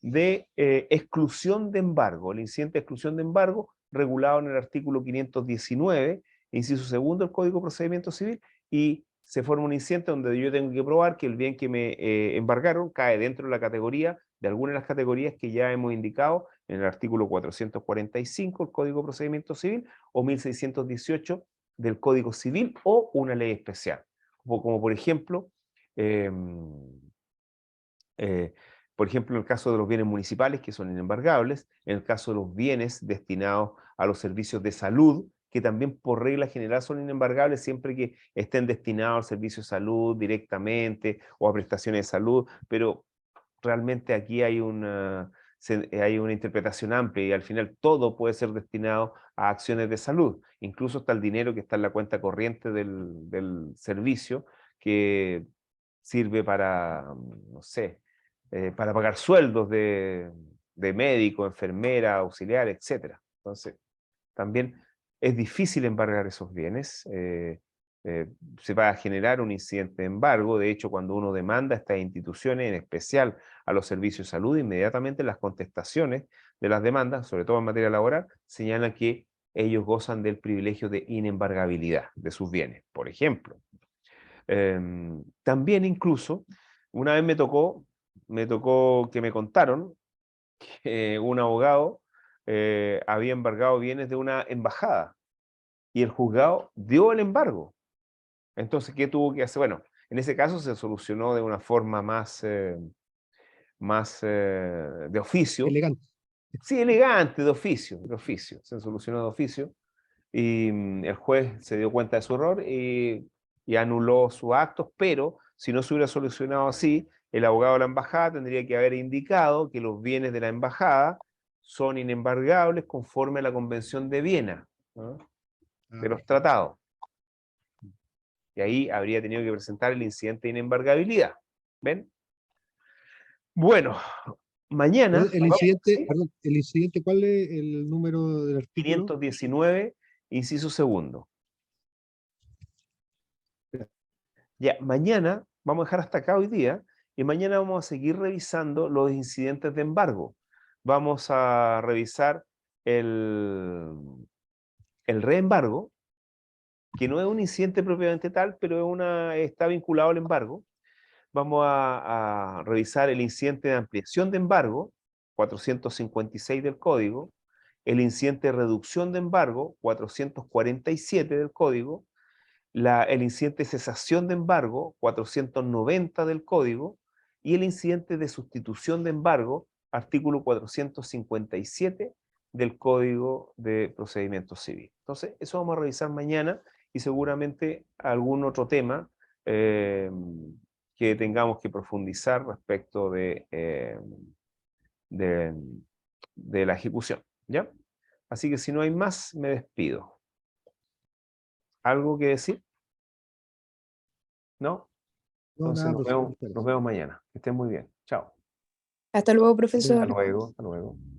de exclusión de embargo. El incidente de exclusión de embargo, regulado en el artículo 519, inciso segundo del Código de Procedimiento Civil, y se forma un incidente donde yo tengo que probar que el bien que me embargaron cae dentro de la categoría, de alguna de las categorías que ya hemos indicado en el artículo 445 del Código de Procedimiento Civil, o 1618 del Código Civil, o una ley especial, como por ejemplo, eh, eh, por ejemplo, en el caso de los bienes municipales, que son inembargables, en el caso de los bienes destinados a los servicios de salud, que también por regla general son inembargables siempre que estén destinados al servicio de salud directamente o a prestaciones de salud, pero realmente aquí hay hay una interpretación amplia y al final todo puede ser destinado a acciones de salud. Incluso está el dinero que está en la cuenta corriente del servicio que sirve para, no sé, para pagar sueldos de médico, enfermera, auxiliar, etc. Entonces, también es difícil embargar esos bienes. Se va a generar un incidente de embargo. De hecho, cuando uno demanda a estas instituciones, en especial a los servicios de salud, inmediatamente las contestaciones de las demandas, sobre todo en materia laboral, señalan que ellos gozan del privilegio de inembargabilidad de sus bienes, por ejemplo. También incluso, una vez me tocó que me contaron que un abogado había embargado bienes de una embajada y el juzgado dio el embargo. Entonces, ¿qué tuvo que hacer? Bueno, en ese caso se solucionó de una forma más de oficio. Elegante. Sí, elegante, de oficio, se solucionó de oficio. Y el juez se dio cuenta de su error y anuló sus actos, pero si no se hubiera solucionado así, el abogado de la embajada tendría que haber indicado que los bienes de la embajada son inembargables conforme a la Convención de Viena, ¿no? De los tratados. Y ahí habría tenido que presentar el incidente de inembargabilidad. ¿Ven? Bueno, mañana... El incidente, ¿sí? perdón, el incidente, ¿cuál es el número del artículo? 519, inciso segundo. Ya, mañana vamos a dejar hasta acá hoy día y mañana vamos a seguir revisando los incidentes de embargo. Vamos a revisar el reembargo, que no es un incidente propiamente tal, pero está vinculado al embargo. Vamos a revisar el incidente de ampliación de embargo, 456 del Código, el incidente de reducción de embargo, 447 del Código, el incidente de cesación de embargo, 490 del Código, y el incidente de sustitución de embargo, artículo 457 del Código de Procedimiento Civil. Entonces, eso vamos a revisar mañana y seguramente algún otro tema que tengamos que profundizar respecto de, de la ejecución, ¿ya? Así que si no hay más, me despido. ¿Algo que decir? ¿No? No, Entonces nada, profesor. nos vemos mañana. Que estén muy bien. Chao. Hasta luego, Hasta profesor. Hasta luego. Hasta luego.